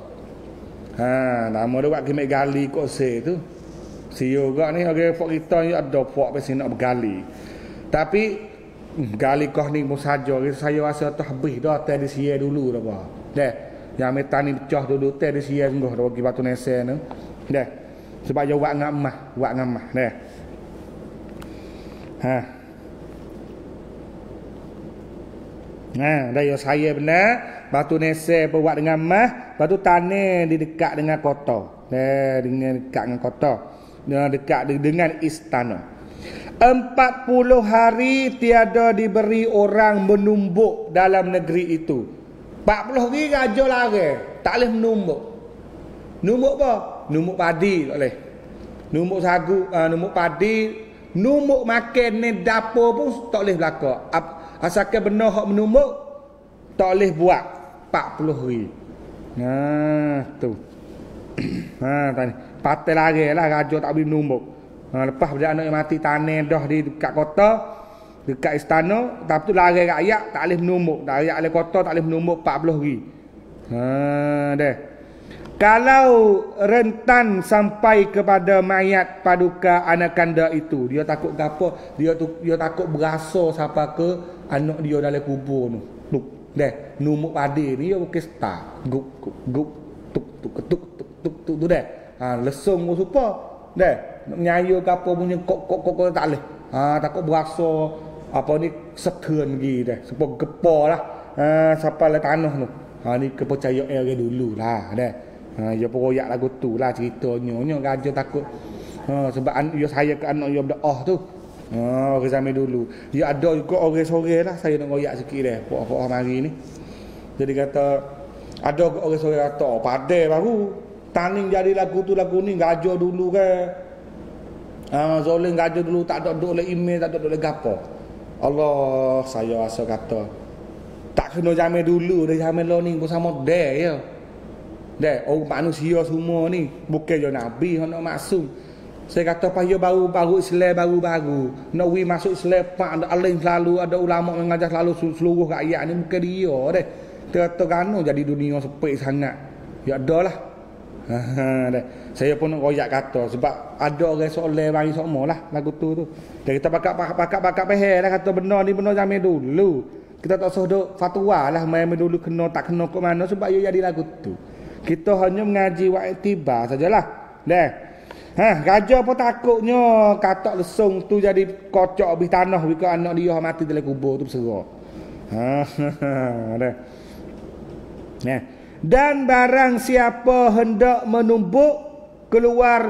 Nama dia buat kemek gali kok tu. Sio gak ni orang fok kita ni ada fok pesi nak bergali. Tapi gali kau ni pun saja saya rasa tu habis dah tadi sia dulu dah bah. Dah. Yang metan ni pecah dulu tadi sia sungguh dah bagi batu nese tu. Dah. Sebab dia buat dengan emas, dah. Dah ya saya benar batu nese buat dengan emas, batu tanah di dekat dengan kota. Dengan dekat dengan kota. Dekat dengan istana. 40 hari tiada diberi orang menumbuk dalam negeri itu. 40 hari raja lari, tak boleh menumbuk. Numbuk apa? Numbuk padi tak boleh. Numbuk sagu, numbuk padi, numbuk makan ni dapur pun tak boleh belaka. Asalkan benar hak menumbuk tak boleh buat 40 hari. Tu. Tadi patah lari lah raja tak boleh menumbuk. Lepas dia anak yang mati tanah dah di dekat kota, dekat istana, tapi tu lari rakyat tak boleh menumbuk. Rakyat oleh kota tak boleh menumbuk 40 hari. Dah. Kalau rentan sampai kepada mayat paduka anakanda itu, dia takut gapo? Dia takut berasa siapa ke anak dia dalam kubur tu. Dah, numuk padi ni dia bukan star. Gup tuk tu dah. Lesung pun supa. Dah, nak nyayo gapo punya kok tak leh. Takut berasa apa ni sekeun lagi dah. Supaya gepalah. Siapa le tanah tu. Ni kepercayaan orang dulu lah dah. Ya peroyak lagu tu lah ceritanya. Raja takut sebab dia saya ke anak dia berdoa tu. Orang zaman dulu. Ya ada juga orang sore lah saya nak royak sikit dah. Pok-pok hari ni. Jadi kata ada orang sore kata padai baru taning jadi lagu tu lagu ni raja dulu ke. Zoling raja dulu tak ada duk oleh email, tak ada duk oleh gapo. Allah saya rasa kata tak kena zaman dulu dah, zaman lo ni pun sama dah ya. Dah, manusia semua ni bukan je nabi, nak maksum. Saya kata payah baru Islam baru. Nak masuk Islam pak ada alim selalu, ada ulama mengajar selalu seluruh rakyat ni bukan dia dah. Tergano jadi dunia sepik sangat. Ya adalah. Dah. Saya pun nak royak kata sebab ada orang soleh bagi semua lah lagu tu. Dan kita pakak pehel lah kata benar ni benar zaman dulu. Kita tak usah duk fatwa lah main dulu kena tak kena ke mana sebab dia jadi lagu tu. Kita hanya mengaji wa iktibar sajalah. Dah. Raja pun takutnya katak lesung tu jadi kocok habis tanah bika anak dia mati dalam kubur tu berserah. Dah. Dan barang siapa hendak menumbuk keluar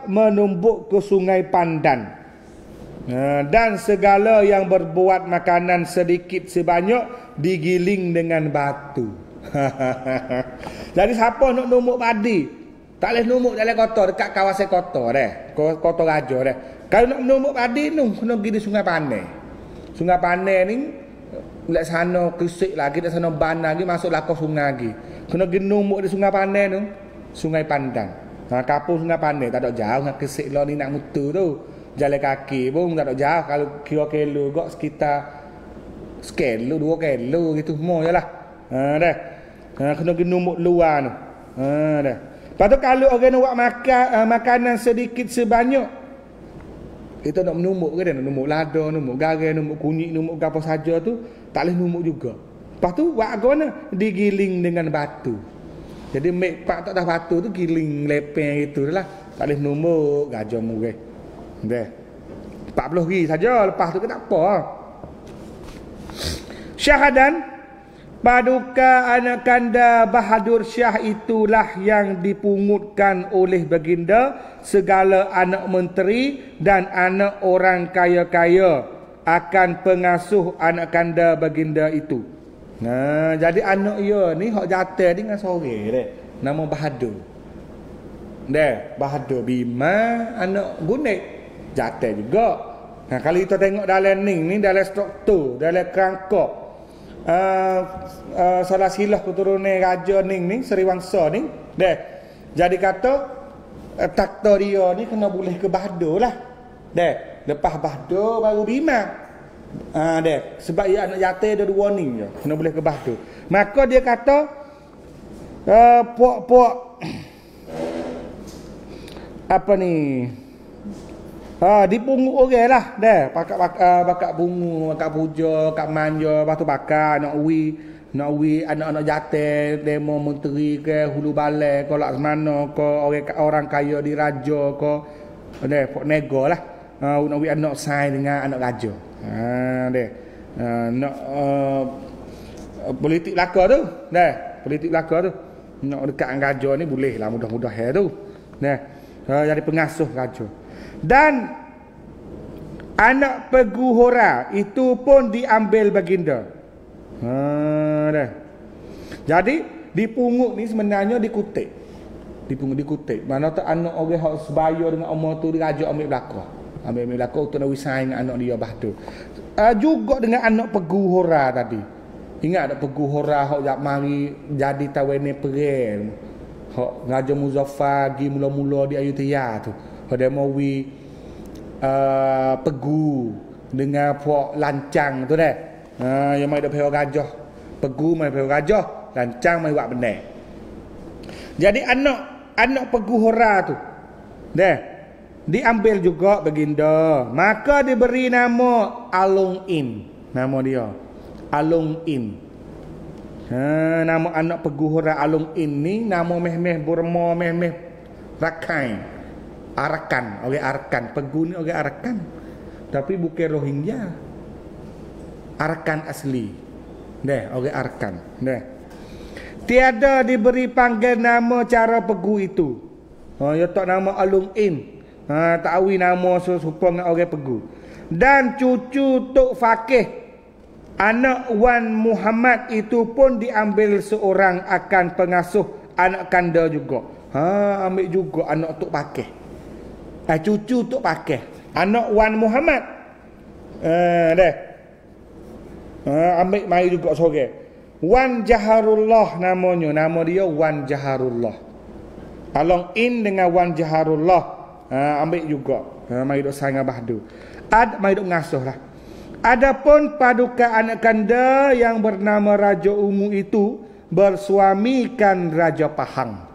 menumbuk ke Sungai Pandan. Dan segala yang berbuat makanan sedikit sebanyak digiling dengan batu. Jadi siapa nak numbuk padi tak boleh numbuk dalam kota dekat kawasan kota dah. Kota raja dah. Kalau nak numbuk padi tu kena pergi di Sungai Pandan. Sungai Pandan ni lek sana Krisik lagi, lek sana Ban lagi masuk lakau sungai lagi. Kena pergi numbuk di Sungai Pandan tu, Sungai Pandan. Kapung Sungai Pandai tak ada jauh nak kesik lo ni nak mutu tu. Jalan kaki pun tak ada jauh. Kalau kira kilo gok sekitar sekilo 2 kilo gitu semua je lah. Dah. Kena numuk luar tu. Dah. Lepas tu kalau orang nak buat makanan sedikit sebanyak, kita nak menumbuk ke dia? Nak numbuk lada, numbuk garam, numbuk kunyit, numbuk apa saja tu, tak boleh numbuk juga. Lepas tu buat ke mana? Digiling dengan batu. Jadi make pak tak dah batu tu giling lepeng gitu lah. Tak boleh numbuk gajah murah. Dah. 40 hari saja, lepas tu ke tak apa. Syahadan paduka anak kanda Bahadur Shah itulah yang dipungutkan oleh baginda segala anak menteri dan anak orang kaya-kaya akan pengasuh anak kanda baginda itu. Nah, jadi anak ia ni hak jatuh dengan sore deh. Nama Bahadur. Deh, Bahadur Bima anak Gunik jatuh juga. Nah, kalau kita tengok dalam ni dalam struktur, dalam kerangka salah silah keturunan Raja Ning ni, Seri Wangsa ni, deh. Jadi kata takhta dia ni kena boleh ke Bahadur lah. Deh, lepas Bahadur baru Bima. Deh, sebab ia anak jatuh ada 2 ni je, kena boleh ke Bahadur. Maka dia kata puak-puak apa ni? Dipungut orang lah dah. Bakak bungu, bakak puja, bakak manja, lepas tu bakar nak wi anak-anak jatuh, demo menteri ke hulu balai ke lak semana ke orang kaya di raja ke dah pok nego lah. Nak wi anak sai dengan anak raja. Nak politik belaka tu. Dah, politik belaka tu. Nak dekat dengan raja ni boleh lah mudah-mudahan tu. Dah. Jadi pengasuh raja. Dan anak peguhora itu pun diambil baginda. Dah. Jadi dipungut ni sebenarnya dikutip. Dikutip. Mana tu anak orang hak sebaya dengan umur tu diraja ambil belaka. Ambil belaka untuk nak wisai dengan anak dia Bahadur. Juga dengan anak peguhora tadi. Ingat tak peguhora hak jak mari jadi tawene perang. Hak Raja Muzaffar gi mula-mula di Ayutthaya tu. Pada mau pegu dengan puak lancang tu dah. Yang mai dak pihak gajah. Pegu mai pihak gajah, lancang mai buat benar. Jadi anak pegu hora tu dah diambil juga baginda. Maka diberi nama Alung In. Nama dia Alung In. Nama anak pegu hora Alung In ni nama meh-meh Burma, meh-meh Rakhine. Arakan, orang Arakan, pegu ni orang Arakan. Tapi bukan Rohingya. Arakan asli. Dah, orang Arakan. Dah. Tiada diberi panggil nama cara pegu itu. Ya tak nama Alung In. Tak awi nama serupa dengan orang pegu. Dan cucu Tok Fakih anak Wan Muhammad itu pun diambil seorang akan pengasuh anak kanda juga. Ambil juga anak Tok Fakih. Cucu Tok Fakih anak Wan Muhammad. Dah. Ambil mari juga sore. Wan Jaharullah namanya. Nama dia Wan Jaharullah. Along In dengan Wan Jaharullah. Ambil juga. Mari duk sangat Bahadur. Mari duk ngasuh lah. Adapun paduka anak kanda yang bernama Raja Ungu itu bersuamikan Raja Pahang.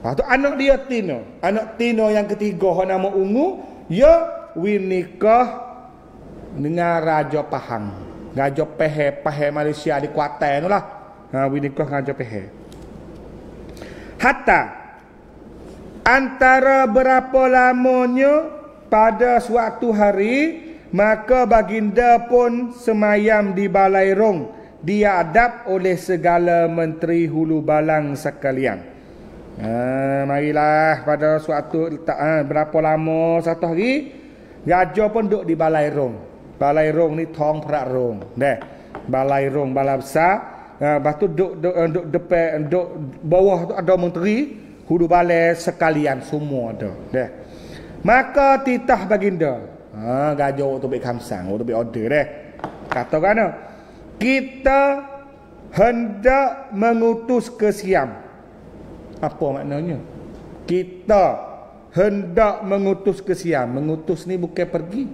Tu anak dia Tino. Anak Tino yang ketiga nama Ungu, ya winikah dengan Raja Pahang. Raja Pahang Malaysia di Kuantan tu lah. Winikah Raja Pahang. Hatta antara berapa lamanya pada suatu hari maka baginda pun semayam di Balai Rong diadap oleh segala menteri hulu balang sekalian. Marilah pada suatu berapa lama satu hari raja pun duduk di Balai Rong. Balai Rong ni Thong Prak Rong. Dah. Balai Rong balai besar. Lepas tu duduk depan duduk bawah tu ada menteri hulu balai sekalian semua ada. Dah. Maka titah baginda. Gajah tu baik kamsang, tu baik order dah. Kata kan kita hendak mengutus ke Siam. Apa maknanya? kita hendak mengutus ke Siam. Mengutus ni bukan pergi.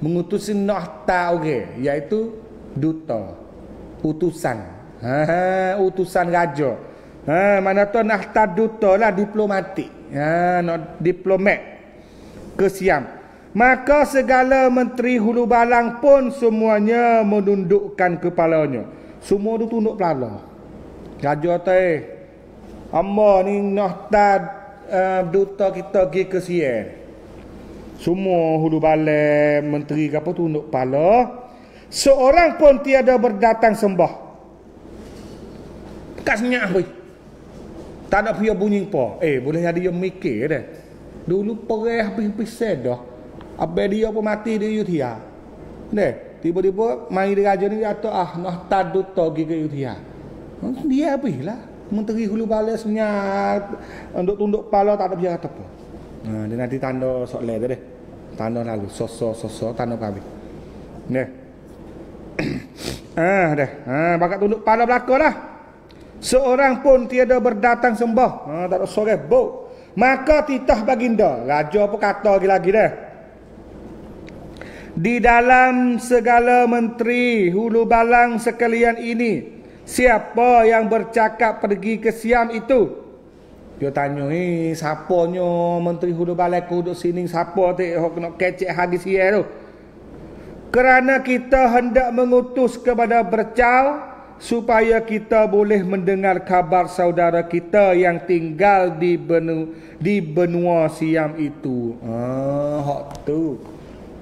Mengutus ni nak hantar orang, iaitu duta, utusan. Utusan raja. Mana tu nak hantar duta lah, diplomatik. Nak diplomat ke Siam. Maka segala menteri hulu balang pun semuanya menundukkan kepalanya. Semua tu tunduk kepala. Raja tu hamba ni nak hantar duta kita pergi ke Siam. Semua hulu balang, menteri ke apa tunduk kepala. Seorang pun tiada berdatang sembah. Kat senyap apa? Tak ada pihak bunyi apa. Boleh ada yang mikir dah. Dulu perih habis-habis dah. Abang dia pun mati di Ayutthaya. Tiba-tiba mai dia raja ni kata nak hantar duta pergi ke Ayutthaya. Dia habislah. Menteri hulu balang senyap. Untuk tunduk kepala tak ada pihak kata apa. Dia nanti tanda soalan tu deh. Tanda lalu sosok tanda habis. Dah. Bakat tunduk kepala belakang lah. Seorang pun tiada berdatang sembah. Tak ada sorang bau. Maka titah baginda. Raja pun kata lagi dah. Di dalam segala menteri hulu balang sekalian ini, siapa yang bercakap pergi ke Siam itu? Dia tanya siapanya menteri hulu balang duduk sini, siapa tu nak kecek hari siang tu? Kerana kita hendak mengutus kepada Bercau supaya kita boleh mendengar khabar saudara kita yang tinggal di benua Siam itu. Hak tu.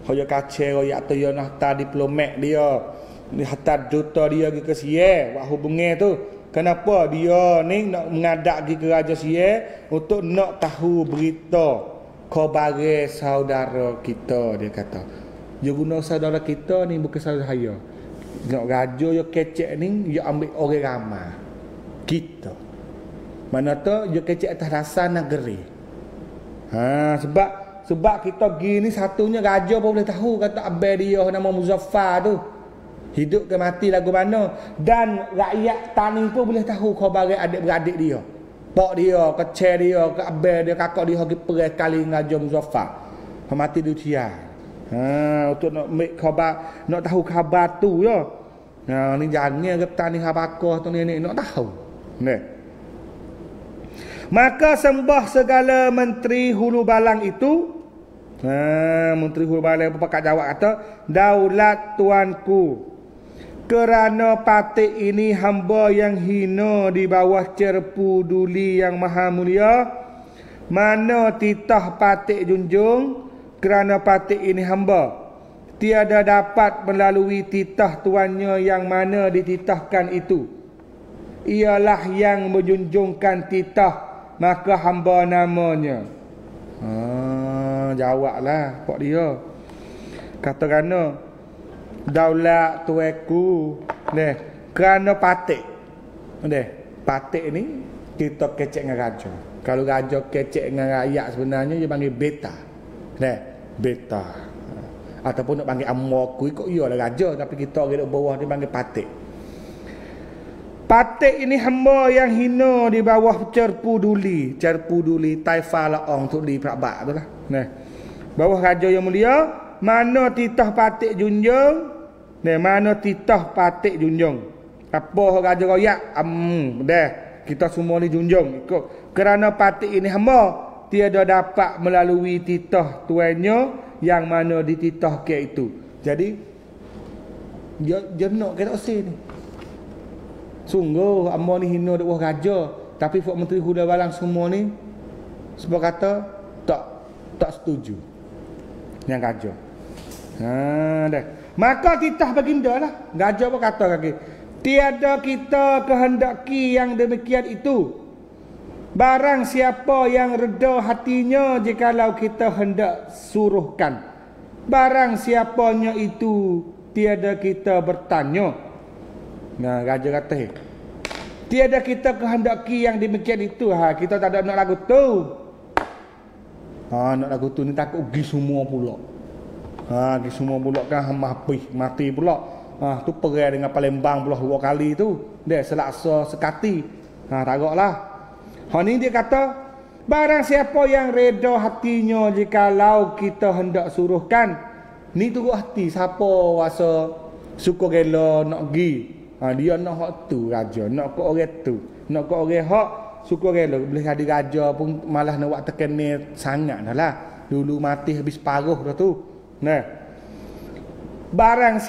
Hoya kacau royak tu, ya nak hantar diplomat dia, hantar duta dia pergi ke Siam, buat hubungan tu. Kenapa dia ni nak mengadak pergi ke Raja Siam untuk nak tahu berita khabar saudara kita, dia kata. Dia guna saudara kita ni bukan saudara saya. Nak raja dia kecek ni, dia ambil orang ramai. Kita. Mana tu dia kecek atas dasar negeri. Sebab kita pergi ni satunya raja pun boleh tahu kata abang dia nama Muzaffar tu hidup ke mati lagu mana, dan rakyat tani pun boleh tahu khabar adik-beradik dia, pak dia, kecil dia, ke abang dia, kakak dia pergi pergi kali dengan Raja Muzaffar mati di Ayutthaya. Untuk nak make khabar, nak tahu khabar tu ya. Ni jangan ke tani habakah tu ni nak tahu. Maka sembah segala menteri hulu balang itu. Menteri hulu balang pakat jawab kata, daulat tuanku, kerana patik ini hamba yang hina di bawah cerpu duli yang maha mulia, mana titah patik junjung, kerana patik ini hamba tiada dapat melalui titah tuannya yang mana dititahkan itu. Ialah yang menjunjungkan titah, maka hamba namanya. Jawablah pak dia. Kata kerana daulat tuanku, kerana patik. Patik ni kita kecek dengan raja. Kalau raja kecek dengan rakyat sebenarnya dia panggil beta. Beta. Ataupun nak panggil amwaku, ikut ialah raja, tapi kita orang duduk bawah dia panggil patik. Patik ini hamba yang hina di bawah cerpu duli. Cerpu duli taifa laong tu di Prabak tu lah. Bawah raja yang mulia, mana titah patik junjung, mana titah patik junjung. Apa raja royak? Kita semua ni junjung ikut. Kerana patik ini hamba tiada dapat melalui titah tuannya yang mana dititah ke itu. Jadi dia nak kata sini. Sungguh hamba ni hina dekat raja, tapi Pak Menteri Hulu Balang semua ni sebab kata tak setuju yang raja. Dah. Maka titah baginda lah. Raja pun kata lagi, tiada kita kehendaki yang demikian itu. Barang siapa yang reda hatinya jikalau kita hendak suruhkan. Barang siapanya itu tiada kita bertanya. Raja kata, tiada kita kehendaki yang demikian itu. Kita tak ada nak lagu tu. Nak lagu tu ni takut pergi semua pula. Pergi semua pula kan mati pula. Tu pergi dengan Palembang pula 2 kali tu. Dia selaksa sekati. Tak agaklah. Ni dia kata, Barang siapa yang reda hatinya jikalau kita hendak suruhkan. Ni turut hati siapa rasa suka rela nak pergi. Dia nak hak tu raja, nak ke orang tu. Nak ke orang hak suka rela. Boleh jadi raja pun malah nak buat terkenal sangat dah lah. Dulu mati habis paruh dah tu. Nah. Barang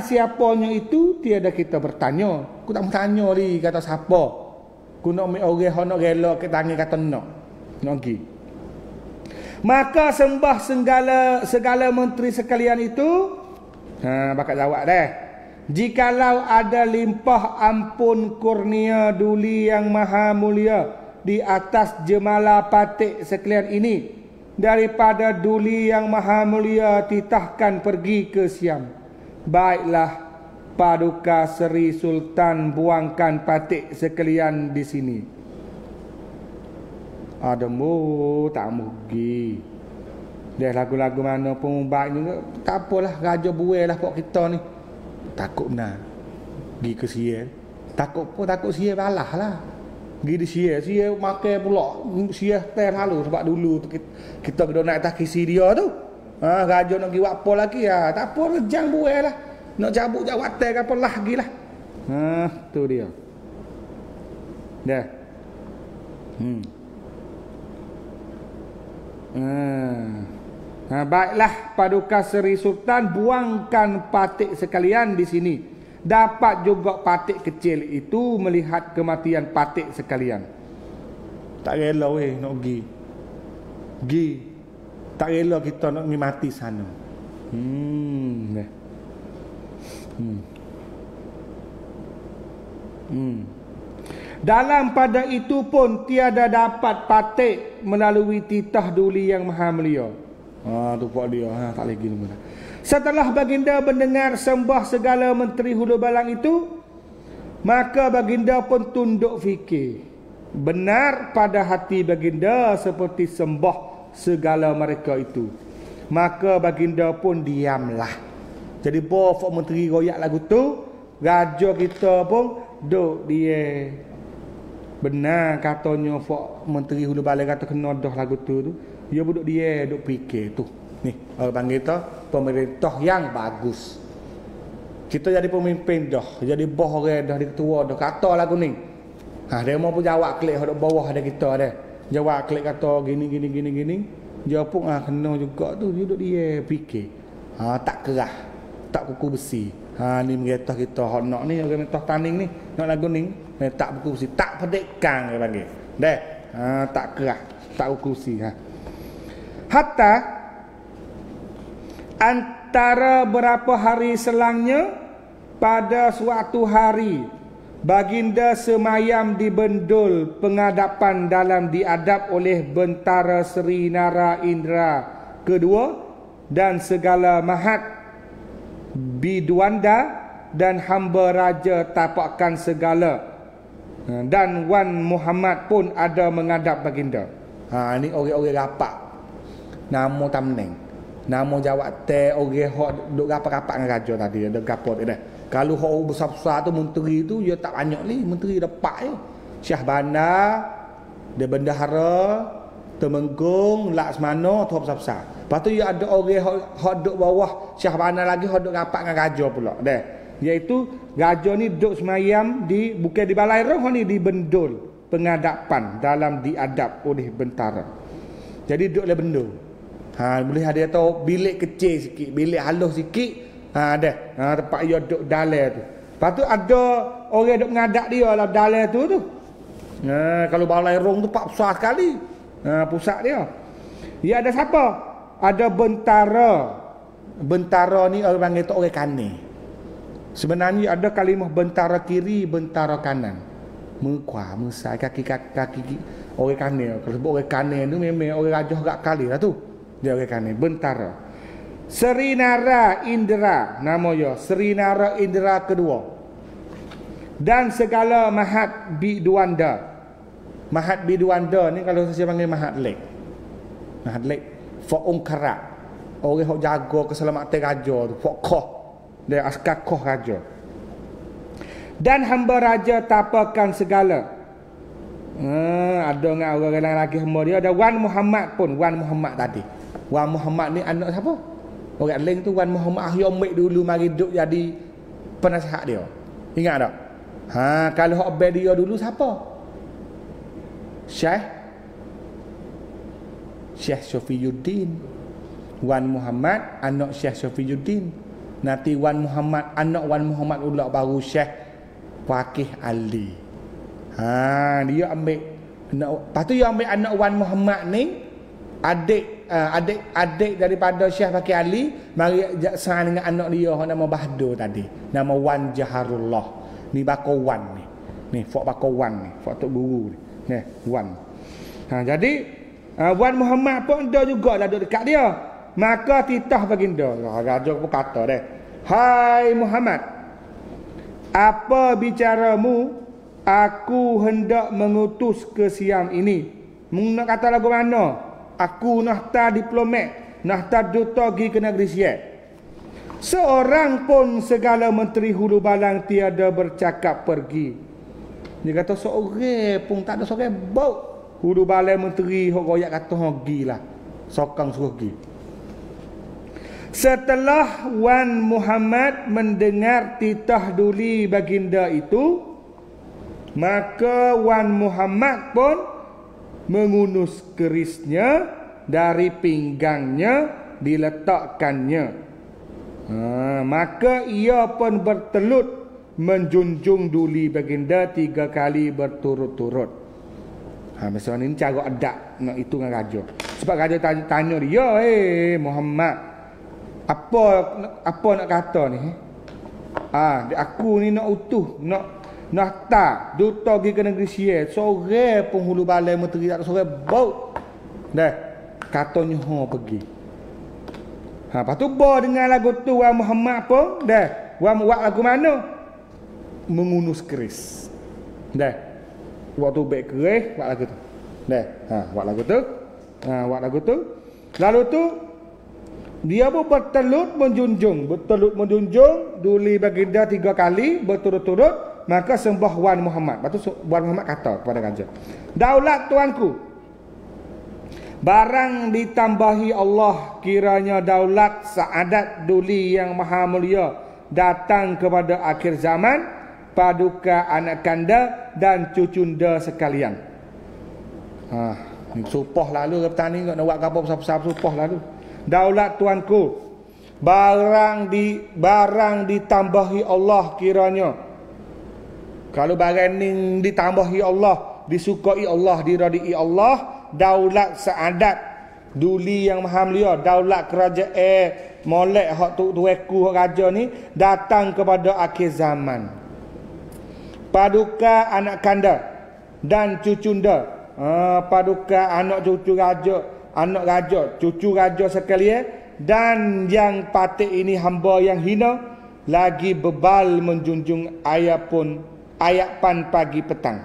siapanya itu tiada kita bertanya. Aku tak bertanya ni kata siapa. Aku nak ambil orang yang nak rela ke tangan kata nak pergi. Maka sembah segala menteri sekalian itu. Bakal jawab dah. Jikalau ada limpah ampun kurnia duli yang maha mulia di atas jemala patik sekalian ini, daripada duli yang maha mulia titahkan pergi ke Siam. Baiklah, Paduka Seri Sultan buangkan patik sekalian di sini. Ada tak pergi. Dia lagu-lagu mana pun baik juga. Tak apalah, raja buai lah pok kita ni. Takut benar pergi ke Sia. Takut Sia balah lah. Pergi di Sia makan pula. Sia ter halu sebab dulu tu kita kena naik atas kisi dia tu. Raja nak pergi buat apa lagi ya. Tak apa, rejang buai lah. Nak cabut jawatan ke apa lah lagi lah. Tu dia. Dah. Baiklah, Paduka Seri Sultan buangkan patik sekalian di sini. Dapat juga patik kecil itu melihat kematian patik sekalian. Tak rela weh nak pergi. Tak rela kita nak mati sana. Dalam pada itu pun tiada dapat patik melalui titah duli yang maha mulia. Tu pak dia, tak lagi ni. Setelah baginda mendengar sembah segala menteri hulu balang itu, maka baginda pun tunduk fikir. Benar pada hati baginda seperti sembah segala mereka itu. Maka baginda pun diamlah. Jadi bofok menteri royak lagu tu, raja kita pun duk dia. Benar katanya fok menteri hulu balang kata kena dah lagu tu. Dia duduk dia duk fikir tu. Ni orang panggil tu pemerintah yang bagus. Kita jadi pemimpin dah, jadi bos orang dah, di ketua dah, kata lagu ni. Dia mau pun jawab klik dok bawah ada kita dah. Jawab klik kata gini. Dia pun kena juga tu, dia duduk dia fikir. Tak kerah, tak kuku besi. Ni merintah kita hok nak ni orang merintah tanding ni, nak lagu ni, tak kuku besi, tak pedekang dia panggil. Dah. Tak kerah, tak kuku besi. Hatta antara berapa hari selangnya, pada suatu hari baginda semayam di bendul pengadapan dalam diadap oleh Bentara Seri Nara Indra kedua dan segala mahat biduanda dan hamba raja tapakan segala, dan Wan Muhammad pun ada mengadap baginda. Ni orang-orang rapat, nama tamneng, nama jawatan orang hok duk rapat-rapat dengan raja tadi, ada gapo tak dah. Kalau hok besar-besar tu menteri tu dia tak banyak ni, menteri dapat je. Syah Bandar, dia bendahara, Temenggung, Laksmana, tu besar-besar. Lepas tu dia ada orang hok duk bawah Syah Bandar lagi hok duk rapat dengan raja pula. Dah. Iaitu raja ni duk semayam di bukan di balai roh ni, di bendul pengadapan dalam diadap oleh bentara. Jadi duk le bendul. Boleh ada tahu bilik kecil sikit, bilik halus sikit. Dah. Tempat dia duk dalai tu. Lepas tu ada orang duk mengadap dia lah dalai tu. Kalau balai rong tu pak besar sekali. Pusat dia. Dia ada siapa? Ada bentara. Bentara ni orang panggil tu orang kanan. Sebenarnya ada kalimah bentara kiri, bentara kanan. Mekwa, mesai, kaki orang kanan. Kalau sebut orang kanan tu memang orang raja agak kali lah tu. Dia orang kanan, bentara. Seri Nara Indra, nama dia Seri Nara Indra kedua. Dan segala mahat biduanda. Mahat biduanda ni kalau saya panggil mahat lek. Mahat lek fa ungkara. Orang hok jaga keselamatan raja tu, fa koh. Dia askar koh raja. Dan hamba raja tapakan segala. Ada dengan orang lain lagi hamba dia. Ada Wan Muhammad pun. Wan Muhammad tadi. Wan Muhammad ni anak siapa? Orang lain tu Wan Muhammad Ahli Omik dulu mari duduk jadi penasihat dia. Ingat tak? Kalau hak abang dia dulu siapa? Syekh Syafiyuddin. Wan Muhammad anak Syekh Syafiyuddin. Nanti Wan Muhammad anak Wan Muhammad pula baru Syekh Faqih Ali. Dia ambil lepas tu dia ambil anak Wan Muhammad ni, adik daripada Syekh Faqih Ali, mari sama dengan anak dia nama Bahdur tadi, nama Wan Jaharullah. Ni bako Wan ni. Ni fak bako Wan ni, fak tok guru ni. Ni Wan. Jadi Wan Muhammad pun ada jugalah duduk dekat dia. Maka titah baginda, raja pun kata dia, "Hai Muhammad, apa bicaramu? Aku hendak mengutus ke Siam ini." Nak kata lagu mana? Aku nak diplomat, nak duta pergi ke negeri Siam. Seorang pun segala menteri hulu balang tiada bercakap pergi. Dia kata seorang pun tak ada seorang bau. Hulu balang menteri hok royak kata pergilah. Sokang suruh pergi. Setelah Wan Muhammad mendengar titah duli baginda itu, maka Wan Muhammad pun mengunus kerisnya dari pinggangnya, diletakkannya. Maka ia pun bertelut menjunjung duli baginda 3 kali berturut-turut. Masalah ini cara adat nak itu dengan raja. Sebab raja tanya dia, Muhammad, apa nak kata ni? Aku ni nak utuh, nak duta pergi ke negeri Siam. Sore penghulu balai menteri tak sore bau. Dah katanya pergi. Lepas tu dengan lagu tu Wan Muhammad pun dah buat lagu mana? Mengunus keris. Dah waktu baik keris buat lagu tu. Dah buat lagu tu. Buat lagu tu. Lalu tu dia pun bertelut menjunjung duli baginda 3 kali berturut-turut. Maka sembah Wan Muhammad. Lepas tu Wan Muhammad kata kepada raja, "Daulat tuanku, barang ditambahi Allah, kiranya daulat saadat duli yang maha mulia datang kepada akhir zaman, paduka anak kanda dan cucunda sekalian." Supah lalu petani nak buat apa besar-besar, supah lalu. "Daulat tuanku, barang ditambahi Allah kiranya." Kalau barang ni ditambahi Allah, disukai Allah, diradai Allah, daulat saadat duli yang maha mulia, daulat kerajaan molek hak tueku raja ni datang kepada akhir zaman. Paduka anak kanda dan cucunda. Paduka anak cucu raja, anak raja, cucu raja sekalian, dan yang patut ini hamba yang hina, lagi bebal menjunjung ayat pan pagi petang.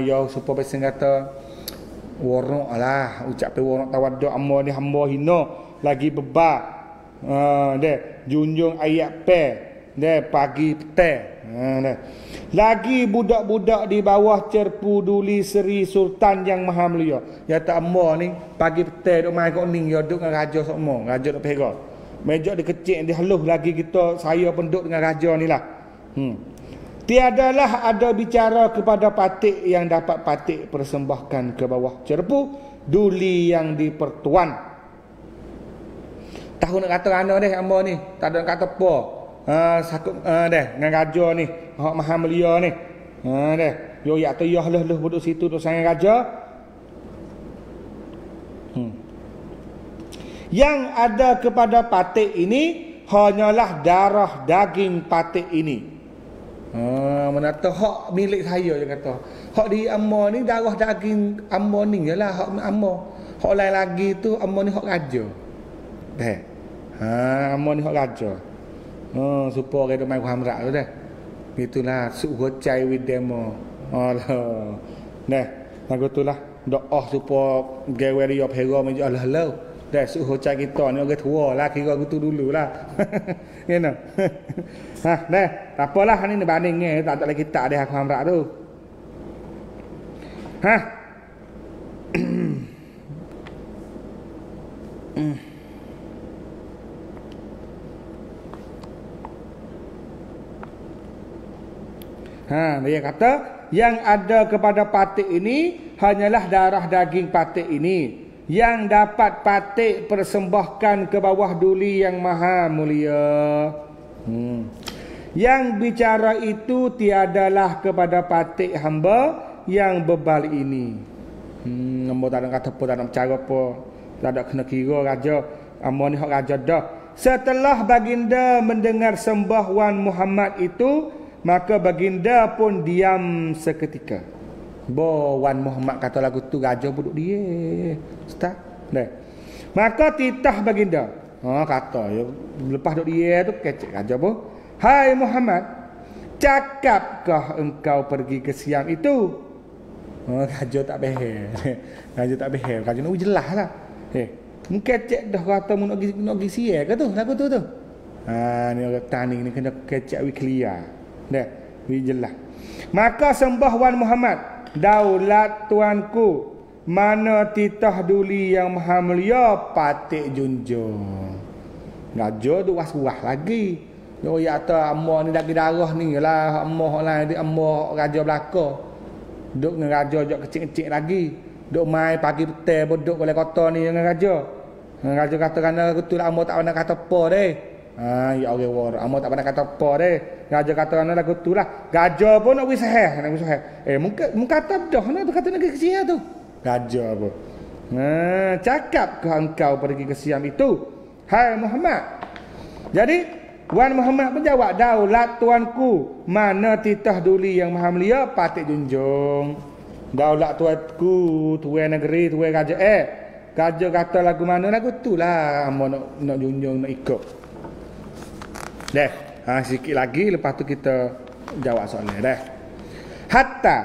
Ya supaya pesan kata warok lah, ucap pe warok tawaduk hamba ni hamba hina, lagi bebal. Junjung ayat pe pagi petang. Lagi budak-budak di bawah cerpu duli Seri Sultan yang maha mulia. Ya tak hamba ni pagi petang duk mai kok ning ya duk dengan raja semua, raja duk pera. Meja dia kecil dia haluh lagi kita saya penduk dengan raja ni lah. Tiadalah ada bicara kepada patik yang dapat patik persembahkan ke bawah cerpu duli yang dipertuan. Tahu nak kata mana deh hamba ni, tak ada nak kata apa. Sakut dengan raja ni, hak maha mulia ni. Yo ya tu yo haluh duduk situ tu sang raja. Yang ada kepada patik ini hanyalah darah daging patik ini. Menata hak milik saya dia kata. Hak di amma ni darah daging amma ni jelah hak amma. Hak lain lagi tu amma ni hak raja. Dah. Amma ni hak raja. Supaya dia main hamrak tu dah. Itulah suhocai widemo. Allah. Dah. Lagu tulah doa supaya gawe dia phera menjadi Allah. Dah suhocai kita ni orang tua lah kira gitu dululah. Kena. Dah, tak apalah ni bandingnya tak ada kitab dia hamrak tu. Ha. Dia kata yang ada kepada patik ini hanyalah darah daging patik ini yang dapat patik persembahkan ke bawah duli yang maha mulia. Yang bicara itu tiadalah kepada patik hamba yang bebal ini. Hamba tak ada kata apa, tak ada bicara apa, tak ada kena kira raja. Hamba ni hak raja dah. Setelah baginda mendengar sembah Wan Muhammad itu, maka baginda pun diam seketika. Wan Muhammad kata lagu tu, raja duduk dia. Ustaz. Maka titah baginda. Kata ya, lepas duduk dia tu kecek raja pun. Hai Muhammad, cakapkah engkau pergi ke Siam itu? Raja tak behel. Raja tak behel. Raja nak jelas lah. Mungkin cek dah kata nak pergi Siam ke tu? Lagu tu tu. Ni orang tani ni kena kecek we clear. We jelas. Maka sembah Wan Muhammad, daulat tuanku, mana titah duli yang maha mulia patik junjung. Raja tu was-was lagi. Dia ya kata amah ni daging darah ni lah, amah lah, dia amah raja belaka. Duk dengan raja jok kecil-kecil lagi. Duk mai pagi petang duduk oleh kota ni dengan raja. Raja kata kerana betul amah tak pernah kata apa deh. Ya orang war, amah tak pernah kata apa deh. Raja kata kerana lagu tu lah. Raja pun nak wisah, nak wisah. Mungkin kata dah nak kata negeri ke Siam tu. Raja apa? Cakap ke engkau pergi ke Siam itu? Hai Muhammad. Jadi Wan Muhammad menjawab, daulat tuanku, mana titah duli yang maha mulia patik junjung. Daulat tuanku, tuan negeri, tuan raja. Raja kata lagu mana lagu tu lah. Amba nak junjung, nak ikut. Sikit lagi, lepas tu kita jawab soalan. Hatta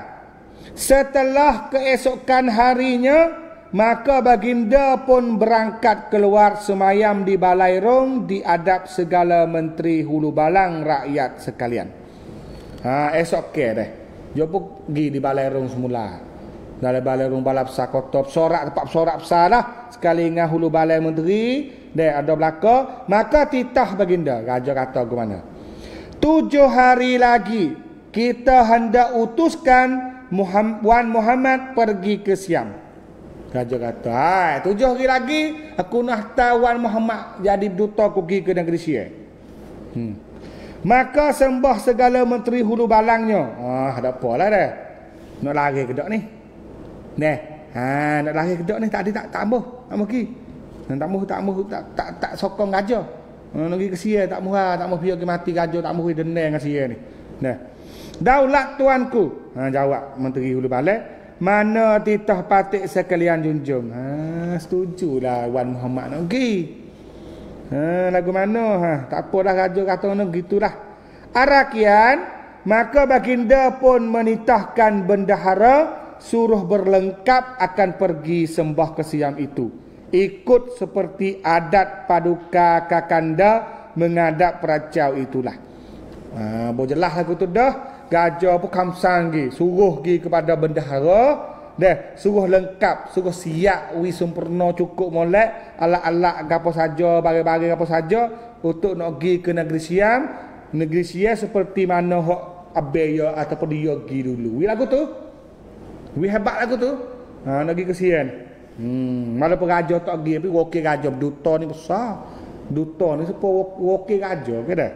setelah keesokan harinya, maka baginda pun berangkat keluar semayam di Balairung di adap segala menteri hulu balang rakyat sekalian. Esok ke deh. Dia pun pergi di Balairung semula. Dalam Balairung balap sakotop sorak tempat sorak besar lah. Sekali dengan hulu balai menteri, dia ada belaka, maka titah baginda. Raja kata ke mana? 7 hari lagi kita hendak utuskan Wan Muhammad pergi ke Siam. Raja kata, 7 hari lagi aku nak tawan Muhammad jadi duta pergi ke negeri Siam. Maka sembah segala menteri hulu balangnya. Ada apa lah dah. Nak lari ke dak ni? Nak lari ke dak ni tadi tak ambuh. Tak pergi. Tak sokong raja. Nak pergi ke Siam tak murah, tak mau pergi mati raja, tak mau pergi dendeng dengan Siam ni. Daulat tuanku. Jawab menteri hulu balai. Mana titah patik sekalian junjung. Setujulah Wan Muhammad nak pergi. Lagu mana? Tak apalah raja kata nak gitulah. Arakian, maka baginda pun menitahkan bendahara suruh berlengkap akan pergi sembah ke Siam itu. Ikut seperti adat paduka kakanda menghadap peracau itulah. Jelas lagu tu dah. Gajah pun kamsang gi, suruh gi kepada bendahara, suruh lengkap, suruh siap wi sempurna cukup molek, alat-alat apa saja, barang-barang apa saja untuk nak pergi ke negeri Siam. Negeri Siam seperti mana hak abaya ataupun dia pergi dulu. Wi lagu tu. Wi hebat lagu tu. Nak pergi ke Siam. Malah raja tak pergi, tapi wakil raja duta ni besar. Duta ni siapa wakil raja ke dah?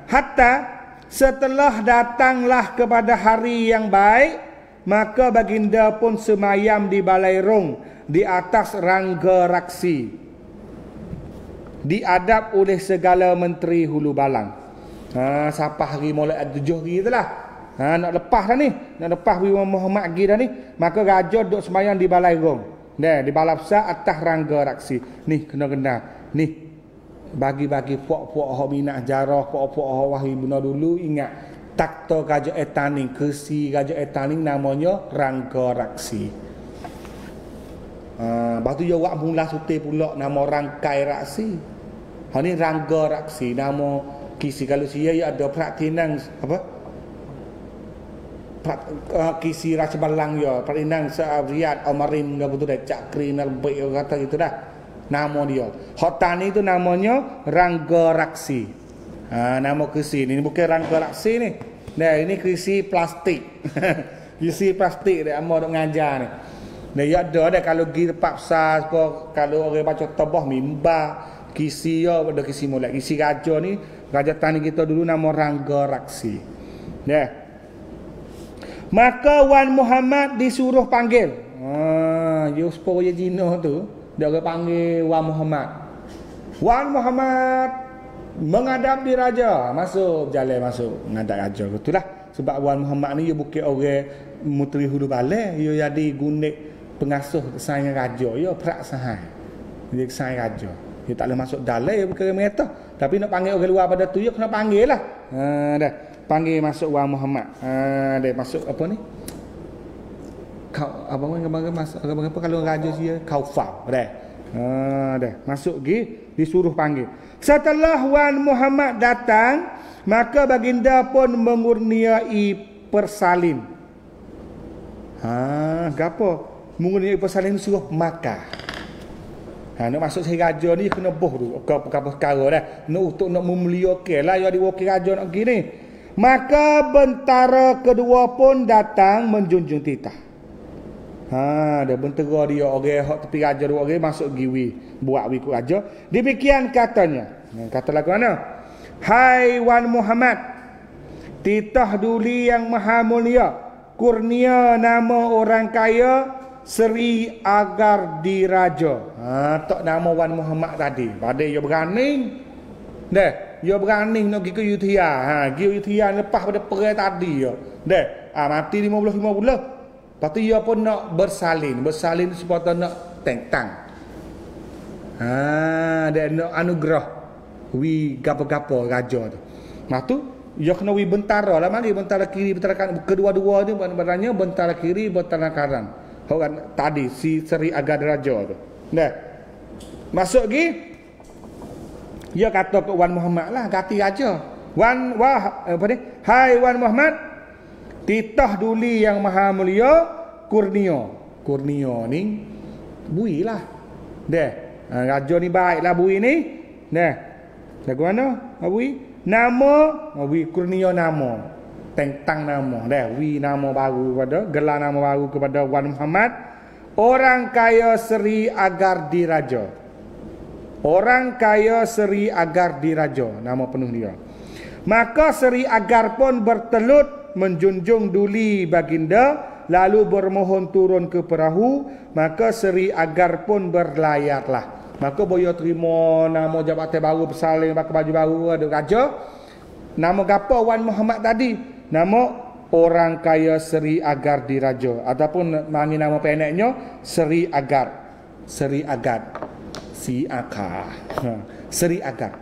Hatta setelah datanglah kepada hari yang baik, maka baginda pun semayam di Balairung di atas rangga raksi, diadap oleh segala menteri hulu balang. Siapa hari mulai 7 hari tu lah. Nak lepas dah ni, nak lepas Muhammad pergi dah ni, maka raja duduk semayam di Balairung. Di balapsa atas rangga raksi. Ni kena-kena. Ni bagi-bagi puak-puak hak minat jarah, puak-puak hak wahai benda dulu ingat takhta Raja Etaning, kursi Raja Etaning namanya Rangga Raksi. Batu jawab mula suti pula nama Rangkai Raksi. Ni Rangga Raksi nama kisi kalau sia ada perhatian apa? kisi Raja Balang yo perinang Riyad Omarin enggak betul dah Cakri Nalbai kata gitu dah nama dia. Hak tani itu namanya Rangga Raksi. Nama kisi ni bukan Rangga Raksi ni. Nah ini kisi plastik. Kisi plastik dia amal dok ngajar ni. Nah ya ada kalau pergi tempat besar kalau orang baca tabah mimbar kisi yo ada kisi molek kisi raja ni raja tani kita dulu nama Rangga Raksi. Nah maka Wan Muhammad disuruh panggil. Supaya Cina tu dia panggil Wan Muhammad. Wan Muhammad menghadap di raja. Masuk berjalan masuk menghadap raja. Itulah sebab Wan Muhammad ni dia bukan orang muteri hulu balik, dia jadi gunik pengasuh saing raja, dia perak sahai. Dia saing raja. Dia tak boleh masuk dalam dia bukan mereka. Tapi nak panggil orang luar pada tu dia kena panggil lah. Dah panggil masuk Wan Muhammad. Dia masuk apa ni? Kau abang masuk apa kalau raja dia Kaufar. Dah masuk pergi disuruh panggil. Setelah Wan Muhammad datang, maka baginda pun mengurniai persalin. Gapo? Mengurniai persalin suruh makan. Nak masuk si raja ni kena boh tu. Perkara dah. Untuk nak memuliakan lah yang diwakil raja nak gini. Maka bentara kedua pun datang menjunjung titah. Dia bentara dia orang hak tepi raja dua orang masuk giwi buat ikut raja. Demikian katanya. Kata lagu mana? Hai Wan Muhammad, titah duli yang maha mulia, kurnia nama orang kaya Seri Agar Diraja. Tak nama Wan Muhammad tadi. Pada dia berani. Dia berani nak pergi ke Yudhya. Pergi Yudhya lepas pada perang tadi. Mati 50 bulan. Lepas tu dia pun nak bersalin. Bersalin supaya nak tentang. Dia nak anugerah. Wi gapo-gapo raja tu. Lepas tu dia kena wi bentara lah. Mari bentara kiri, bentara kanan. Kedua-dua ni beranya bentara kiri, bentara kanan. Orang tadi si Seri Agar Diraja tu. Masuk lagi. Dia kata ke Wan Muhammad lah, ganti raja. Hai Wan Muhammad, titah duli yang maha mulia, kurnia. Kurnia ni bui lah. Raja ni baiklah bui ni. Lagu mana? Bui nama, bui kurnia nama. Tentang nama wi nama baru kepada gelar nama baru kepada Wan Muhammad, orang kaya Seri Agar Diraja. Orang kaya Seri Agar Diraja nama penuh dia. Maka Seri Agar pun bertelut menjunjung duli baginda, lalu bermohon turun ke perahu. Maka Seri Agar pun berlayarlah. Maka boyo terima nama jabatan baru, bersalin pakai baju baru ada raja. Nama gapo Wan Muhammad tadi? Nama orang kaya Seri Agar Diraja, ataupun manggil nama pendeknya Seri Agar. Seri Agar. Si Akar. Seri Agar.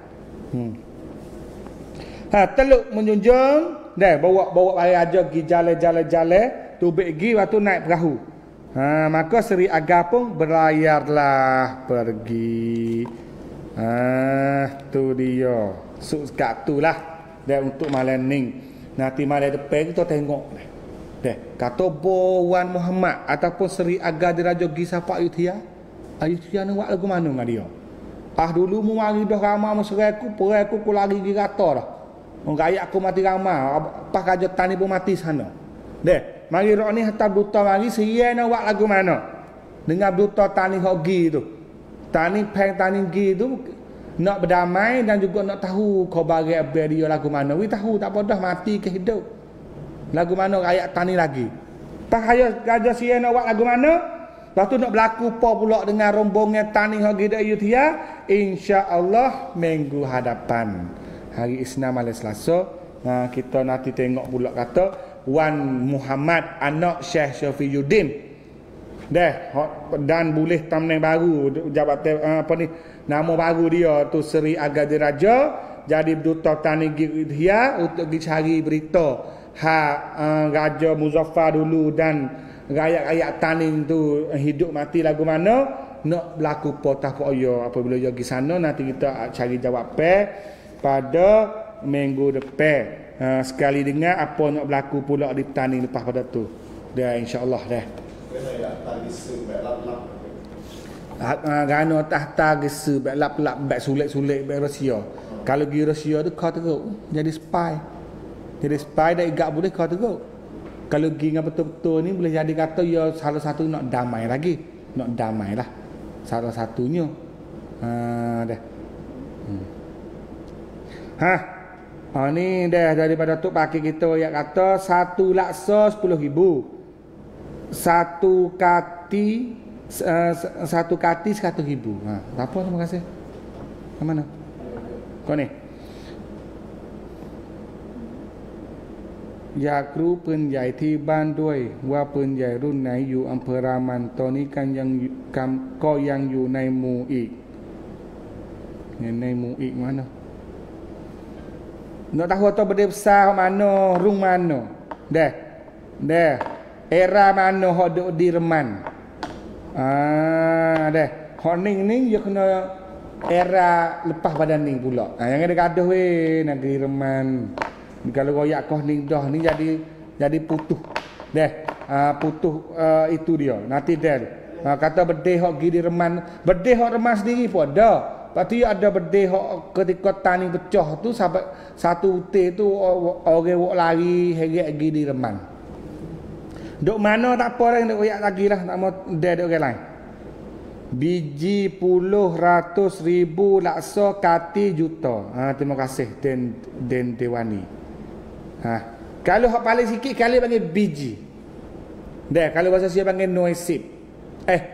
Teluk menjunjung, bawa raja pergi jalan-jalan, tubik pergi waktu naik perahu. Maka Seri Agar pun berlayarlah pergi. Tu dia. Kat tu lah. Untuk malam ni. Nanti malam depan kita tengok. Kata Wan Muhammad ataupun Seri Agar Diraja pergi siapa Ayutthaya. Ayutthaya ni buat lagu mana dengan dia? Dulu mu mari dah ramai masyarakat aku, perang aku lari pergi rata dah. Rakyat aku mati ramai. Apa raja tani pun mati sana. Mari rok ni hantar duta mari siya nak buat lagu mana? Dengan duta tani hogi tu. Tani peng tani gi tu nak berdamai dan juga nak tahu khabar dia lagu mana. We tahu tak apa dah mati ke hidup. Lagu mana rakyat tani lagi. Pas raja siya nak buat lagu mana? Lepas tu nak berlaku apa pula dengan rombongan tani hagi di Ayutthaya? Insya-Allah minggu hadapan. Hari Isnin malam Selasa, kita nanti tengok pula kata Wan Muhammad anak Syekh Syafiuddin. Dan boleh tamneng baru jabatan apa ni? Nama baru dia tu Seri Agar Diraja, jadi duta tani Ayutthaya untuk pergi cari berita Raja Muzaffar dulu dan rakyat-rakyat tani tu hidup mati lagu mana, nak berlaku potah poyo. Apabila dia pergi sana nanti kita cari jawab pada minggu depan. sekali dengar apa nak berlaku pula di petani lepas pada tu. Dah insya-Allah dah. Gano tahta gese bak lap-lap bak sulit-sulit bak Rusia. Kalau pergi Rusia tu kau teruk jadi spy. Jadi spy dah igak boleh kau teruk. Kalau pergi dengan betul-betul ni boleh jadi kata ya salah satu nak damai lagi. Nak damai lah. Salah satunya. Dah. Ni dah daripada tu pakai kita ayat kata 1 laksa 10,000. Satu kati 100,000. Apa terima kasih. Ke mana? Kau ni.อยากรู้ปืนใหญ่ที่บ้านด้วยว่าปืนใหญ่รุ่นไหนอยู่อำเภอรามันตอนนี้ก็ยังอยู่ในหมู่อีกในหมู่อีกmana nak tahu atau benda besar mana rung mana dah era mana hok duk di Reman dah hok ning dia kena era lepas pada ning pula yang ada gaduh negeri Reman. Kalau royak kau ni dah ni jadi putuh. Putuh itu dia. Nanti dia. Kata bedeh hok gi di Reman, bedeh hok Reman sendiri pun ada. Lepas tu ada bedeh hok ketika tani pecah tu sampai satu utir tu orang wok lari heret gi di Reman. Dok mana tak apa dah dok royak lagi lah, tak mau dia dok orang lain. Biji puluh ratus ribu laksa kati juta. Terima kasih Den Dewani. Kalau hak paling sikit kali panggil biji. Dah kalau bahasa Sia panggil noisip.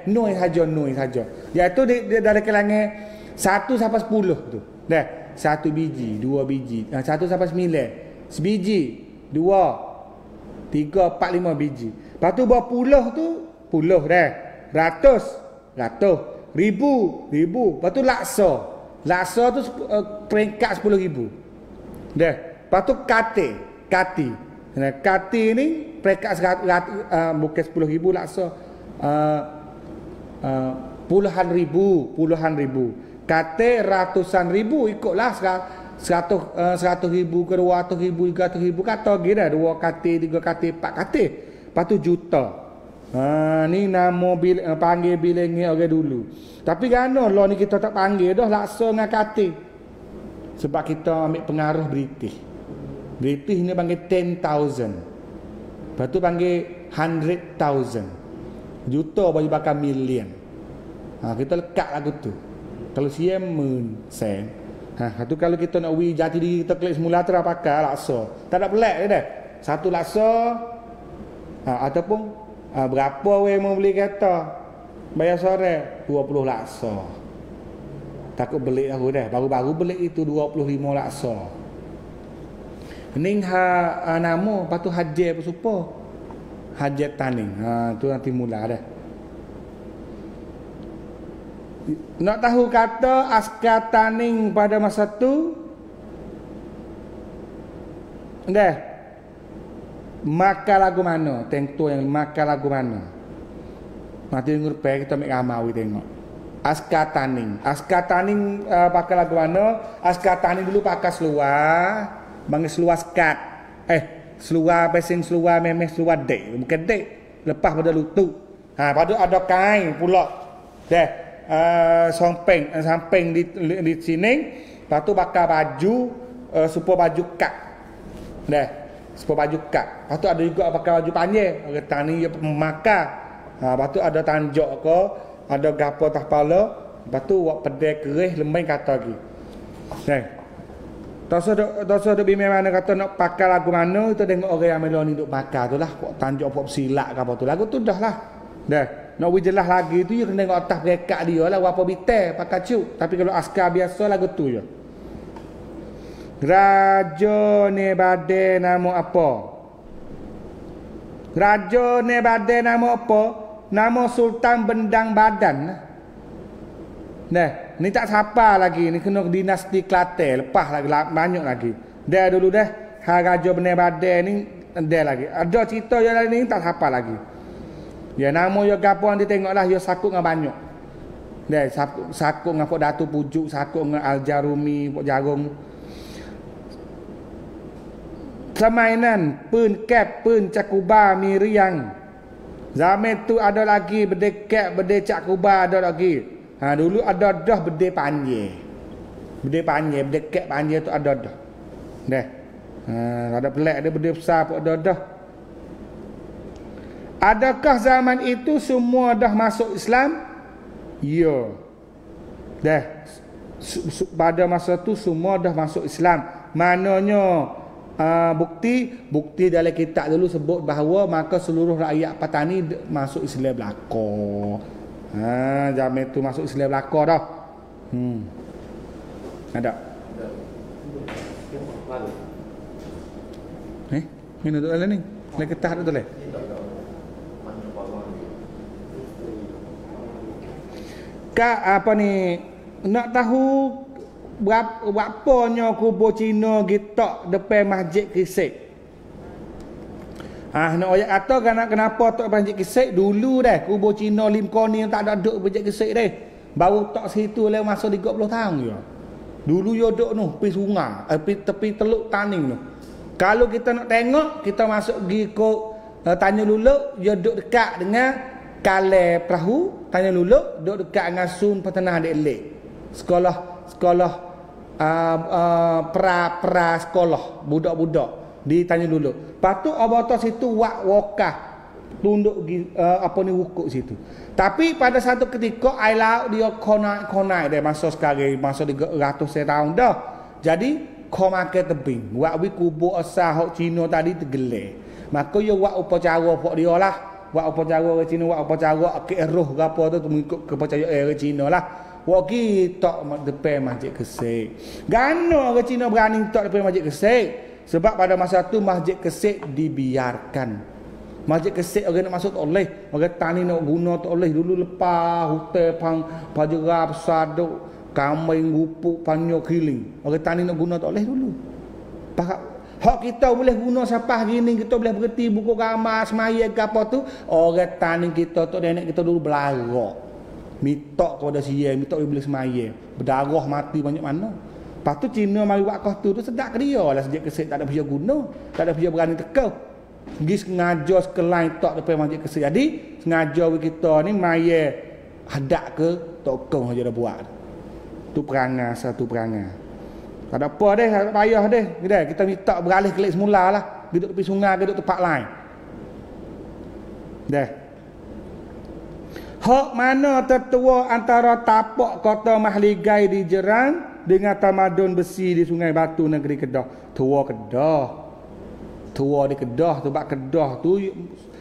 Noi saja. Iaitu dia dari kalangan 1 sampai 10 tu. Dah, 1 biji, 2 biji, 1 sampai 9. Sebiji, 2, 3, 4, 5 biji. Lepas tu buat puluh tu, puluh dah. Ratus, ribu. Lepas tu laksa. Laksa tu peringkat 10,000. Dah. Lepas tu kati ni peringkat bukan 10,000 laksa. Puluhan ribu. Kati ratusan ribu ikutlah 100,000 ke 200,000 300,000 kata gila 2 kati 3 kati 4 kati. Lepas tu juta. Ni nama panggil bilangi orang dulu. Tapi kerana lah ni kita tak panggil dah laksa dengan kati. Sebab kita ambil pengaruh British ni panggil 10,000. Lepas tu panggil 100,000. Juta bagi bakal million. Kita lekat lagu tu. Kalau siam mun sen. Tu kalau kita nak jati diri kita klik semula terus pakai laksa. Tak ada pelik dah. 1 laksa ataupun berapa we mau beli kereta? Bayar sore 20 laksa. Takut beli aku dah. Baru-baru beli itu 25 laksa. Ning nama lepas tu hajat apa supa. Hajat taning. Tu nanti mula dah. Nak tahu kata askar taning pada masa tu dah maka lagu mana? Tengok yang maka lagu mana? Nanti minggu depan kita ambil ramawi tengok. Askar taning pakai lagu mana? Askar taning dulu pakai seluar, panggil seluar skat. Seluar pesing seluar memeh seluar dek. Bukan dek, lepas pada lutut. Pada ada kain pula. Samping di sini. Lepas tu pakai baju supaya baju kat. Supaya baju kat. Lepas tu ada juga pakai baju panjang. Orang tani dia memakai. Lepas tu ada tanjak ke, ada gapo atas kepala. Lepas tu buat pedai kerih lembing kata lagi. Tak ada bimai mana kata nak pakai lagu mana, kita tengok orang yang melon duk pakai tu lah. Buat tanjak buat silap ke apa tu. Lagu tu dah lah. Nak jelas lagi tu, you kena tengok atas perekat dia lah. Berapa bitel pakai cuk. Tapi kalau askar biasa lagu tu je. Raja ni badai nama apa? Raja ni badai nama apa? Nama Sultan Bendang Badan. Ni tak siapa lagi. Ni kena dinasti Kelantan. Lepas lagi banyak lagi. Dia dulu Raja Bendang Badan ni dia lagi. Ada cerita yang lain ni tak siapa lagi. Ya nama yo gapo nanti tengoklah yo sakut dengan banyak. Dia sakut dengan Pok Datu Pujuk, sakut dengan Al Jarumi, Pok Jagung. permainan pun kep, pun cakuba, miriang. Zaman tu ada lagi bede kep, bede cakuba ada lagi. Dulu ada dah bede panjang. Bede panjang, bede kep panjang tu ada dah. Deh. Ada pelik ada bede besar pun ada dah. Adakah zaman itu semua dah masuk Islam? Ya. Dah. Pada masa tu semua dah masuk Islam. Maknanya bukti dalam kitab dulu sebut bahawa maka seluruh rakyat Patani masuk Islam belaka. Zaman tu masuk Islam belaka dah. Ada. Ini tu dalam ni. Dalam kitab tu le. Apa ni nak tahu berapanya kubur Cina gitok depan Masjid Kisik. Nak ayat kata kenapa tok Masjid Kisik dulu dah kubur Cina Limkoni tak ada duk Masjid Kisik dah. Baru tok situ le masa 30 tahun je. Dulu yo duk noh pi sungai, tepi teluk Taning noh. Kalau kita nak tengok kita masuk pergi ke Tanjung Luluk, yo duk dekat dengan Kale Perahu, Tanjung Luluk, duk dekat dengan Sun Petenah Dek Lek. Sekolah pra sekolah budak-budak di Tanjung Luluk. Lepas tu abata situ wak wakah tunduk wukuk situ. Tapi pada satu ketika air laut dia konai dia masa sekarang masa 300 tahun dah. Jadi kau makan tebing. Wak wi kubur asal hok Cina tadi tergelar. Maka yo wak upacara pok dia lah. Wak upacara ke Cina, wak upacara akik roh ke apa tu mengikut kepercayaan ke Cina lah. Wak kita depan Masjid Kisik. Gano ke Cina berani tok depan Masjid Kisik? Sebab pada masa tu Masjid Kisik dibiarkan. Masjid Kisik orang nak masuk tak boleh. Orang tani nak guna tak boleh. Dulu lepas hutan pajerap saduk kambing gupuk panyo kiling. Orang tani nak guna tak boleh dulu. Hak kita boleh guna sapah gini, kita boleh berhenti buku gambar semaya ke apa tu. Orang tani kita tu nenek kita dulu belarak. Mitok kepada siya, mitok dia boleh semaya. Berdarah mati banyak mana. Lepas tu Cina mari buat kau tu sedap ke dia lah Masjid Kisik tak ada pihak guna. Tak ada pihak berani tekau. Pergi sengaja sekelain tok depan Masjid Kisik. Jadi sengaja kita ni maya hadap ke tokong saja dah buat. Tu perangai satu perangai. Tak ada apa deh, tak payah deh. Kita minta beralih kelik semula lah. Duduk tepi sungai, duduk tempat lain. Dah. Hak mana tertua antara tapak kota Mahligai di Jerang dengan tamadun besi di Sungai Batu negeri Kedah? Tua Kedah. Tua di Kedah, sebab Kedah tu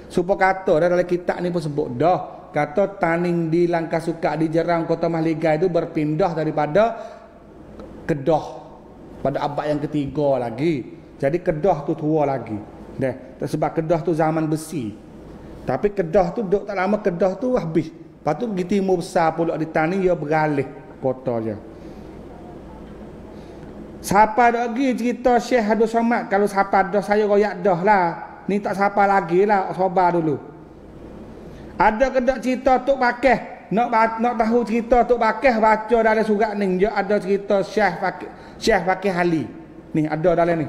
supaya kata dalam kitab ni pun sebut dah. Kata Taning di Langkah Sukak di Jerang kota Mahligai itu berpindah daripada Kedah pada abad yang ketiga lagi. Jadi Kedah tu tua lagi. Sebab Kedah tu zaman besi. Tapi Kedah tu duduk tak lama Kedah tu habis. Lepas tu pergi timur besar pula di Taning dia beralih kota je. Siapa lagi cerita Syekh Abdul Somad? Kalau siapa dah saya royak dah lah. Ni tak siapa lagi lah, sabar dulu. Ada kedak cerita Tok Bakeh. Nak tahu cerita Tok Bakeh baca dalam surat ni. Dia ada cerita Syekh Bakeh Ali. Ni ada dalam ni.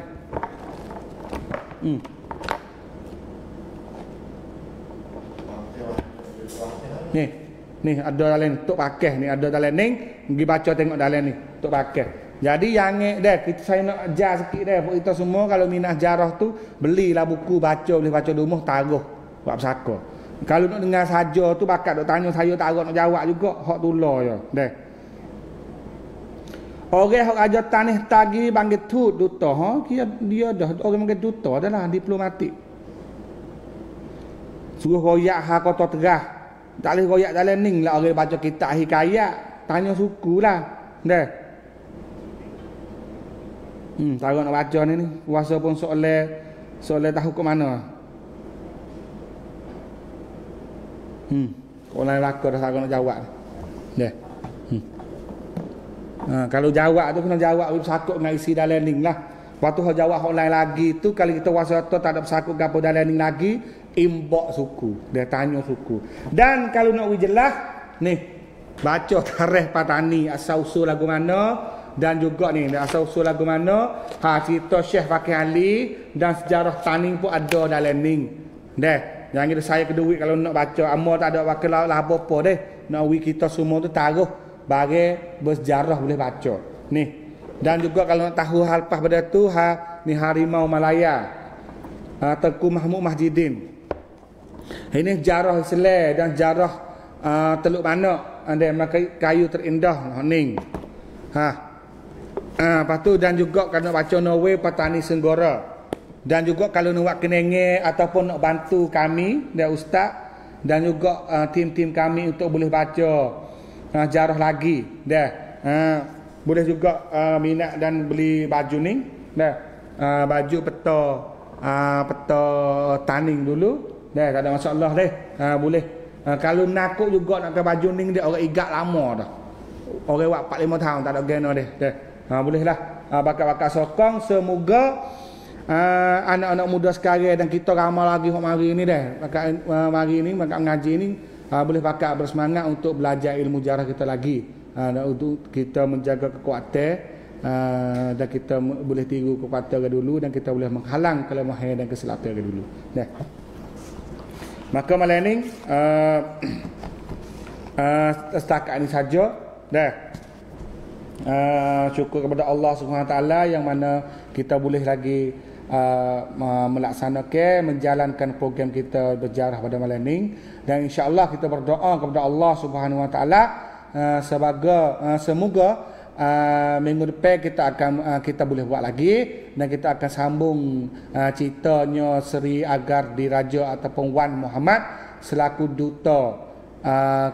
Ni ada dalam ni Tok Bakeh ni ada dalam ni. Pergi baca tengok dalam ni Tok Bakeh. Jadi yang dah saya nak ajar sikit dah buat kita semua kalau minat jarah tu belilah buku baca boleh baca di rumah taruh buat pesaka. Kalau nak dengar saja tu bakat dok tanya saya tak nak jawab juga hak tular je dah. Orang hak aja tanah tagi panggil tut duta dia dah orang panggil duta adalah diplomatik. Suruh royak hak kota Terah. Tak boleh royak dalam ning lah orang baca kitab hikayat tanya suku lah dah. Tahu nak baca ni puasa pun soalan tahu ke mana. Orang lelaki dah tak nak jawab. Dah. Kalau jawab tu kena jawab bersakut dengan isi dalam ning lah. Lepas tu jawab orang lain lagi tu kalau kita puasa tu tak ada bersakut gapo dalam ning lagi, imbak suku. Dia tanya suku. Dan kalau nak jelas ni baca tarikh Patani asal usul lagu mana dan juga ni asal usul lagu mana, cerita Syekh Fakih Ali dan sejarah Taning pun ada dalam ni. Deh, jangan kita saya ke duit kalau nak baca, amal tak ada wakil lah apa-apa deh. Nak kita semua tu taruh bagi bersejarah boleh baca. Ni. Dan juga kalau nak tahu hal lepas pada tu, ni Harimau Malaya. Tengku Mahmud Mahjidin. Ini jarah Islam dan jarah Teluk Manak, ada kayu terindah Ning. Lepas tu dan juga kalau nak baca Norway Petani Senggora. Dan juga kalau nak buat kenenge ataupun nak bantu kami dan ustaz dan juga tim-tim kami untuk boleh baca jarah lagi dah. Boleh juga minat dan beli baju ni dah. Baju peta Taning dulu dah, tak ada masalah deh. Boleh. Kalau nakut juga nak ke baju ni dia orang igat lama dah. Orang buat 4-5 tahun tak ada gena deh. Boleh lah. Bakat-bakat sokong semoga anak-anak muda sekarang dan kita ramai lagi mari ni dah. Bakat mari ni, bakat mengaji ni boleh bakat bersemangat untuk belajar ilmu jarah kita lagi. Untuk kita menjaga kekuatan dan kita boleh tiru kekuatan dulu dan kita boleh menghalang kelemahan dan kesilapan dulu. Dah. Maka malam ni setakat ini saja. Dah. Syukur kepada Allah SWT yang mana kita boleh lagi melaksanakan, menjalankan program kita berjarah pada malam ni. Dan insya-Allah kita berdoa kepada Allah SWT semoga minggu depan kita boleh buat lagi dan kita akan sambung ceritanya Seri Agar Diraja ataupun Wan Muhammad selaku duta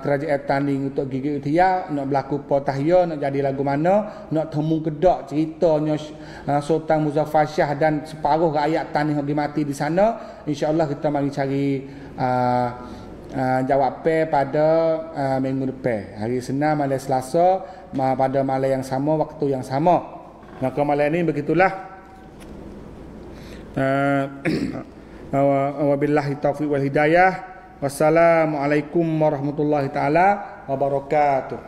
kerajaan Taning untuk Gigi Utia, nak berlaku potahya, nak jadi lagu mana, nak temu kedak ceritanya Sultan Muzaffar Shah dan separuh rakyat Taning yang mati di sana. Insya-Allah kita mari cari jawapan pada minggu depan. Hari Senin, malam Selasa, pada malam yang sama, waktu yang sama. Maka malam ini begitulah. Wabillahi taufiq wal hidayah. Wassalamualaikum warahmatullahi taala wabarakatuh.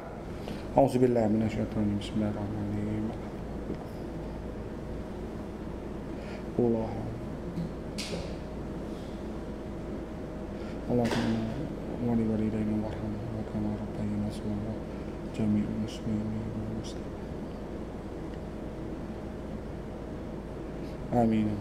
Auzubillahi minasyaitonir rajim. Bismillahirrahmanirrahim. Allah. Allahumma wali walidayna warhamhum wa kama rabbayana saghira jami'ul muslimin wal muslimat. Amin.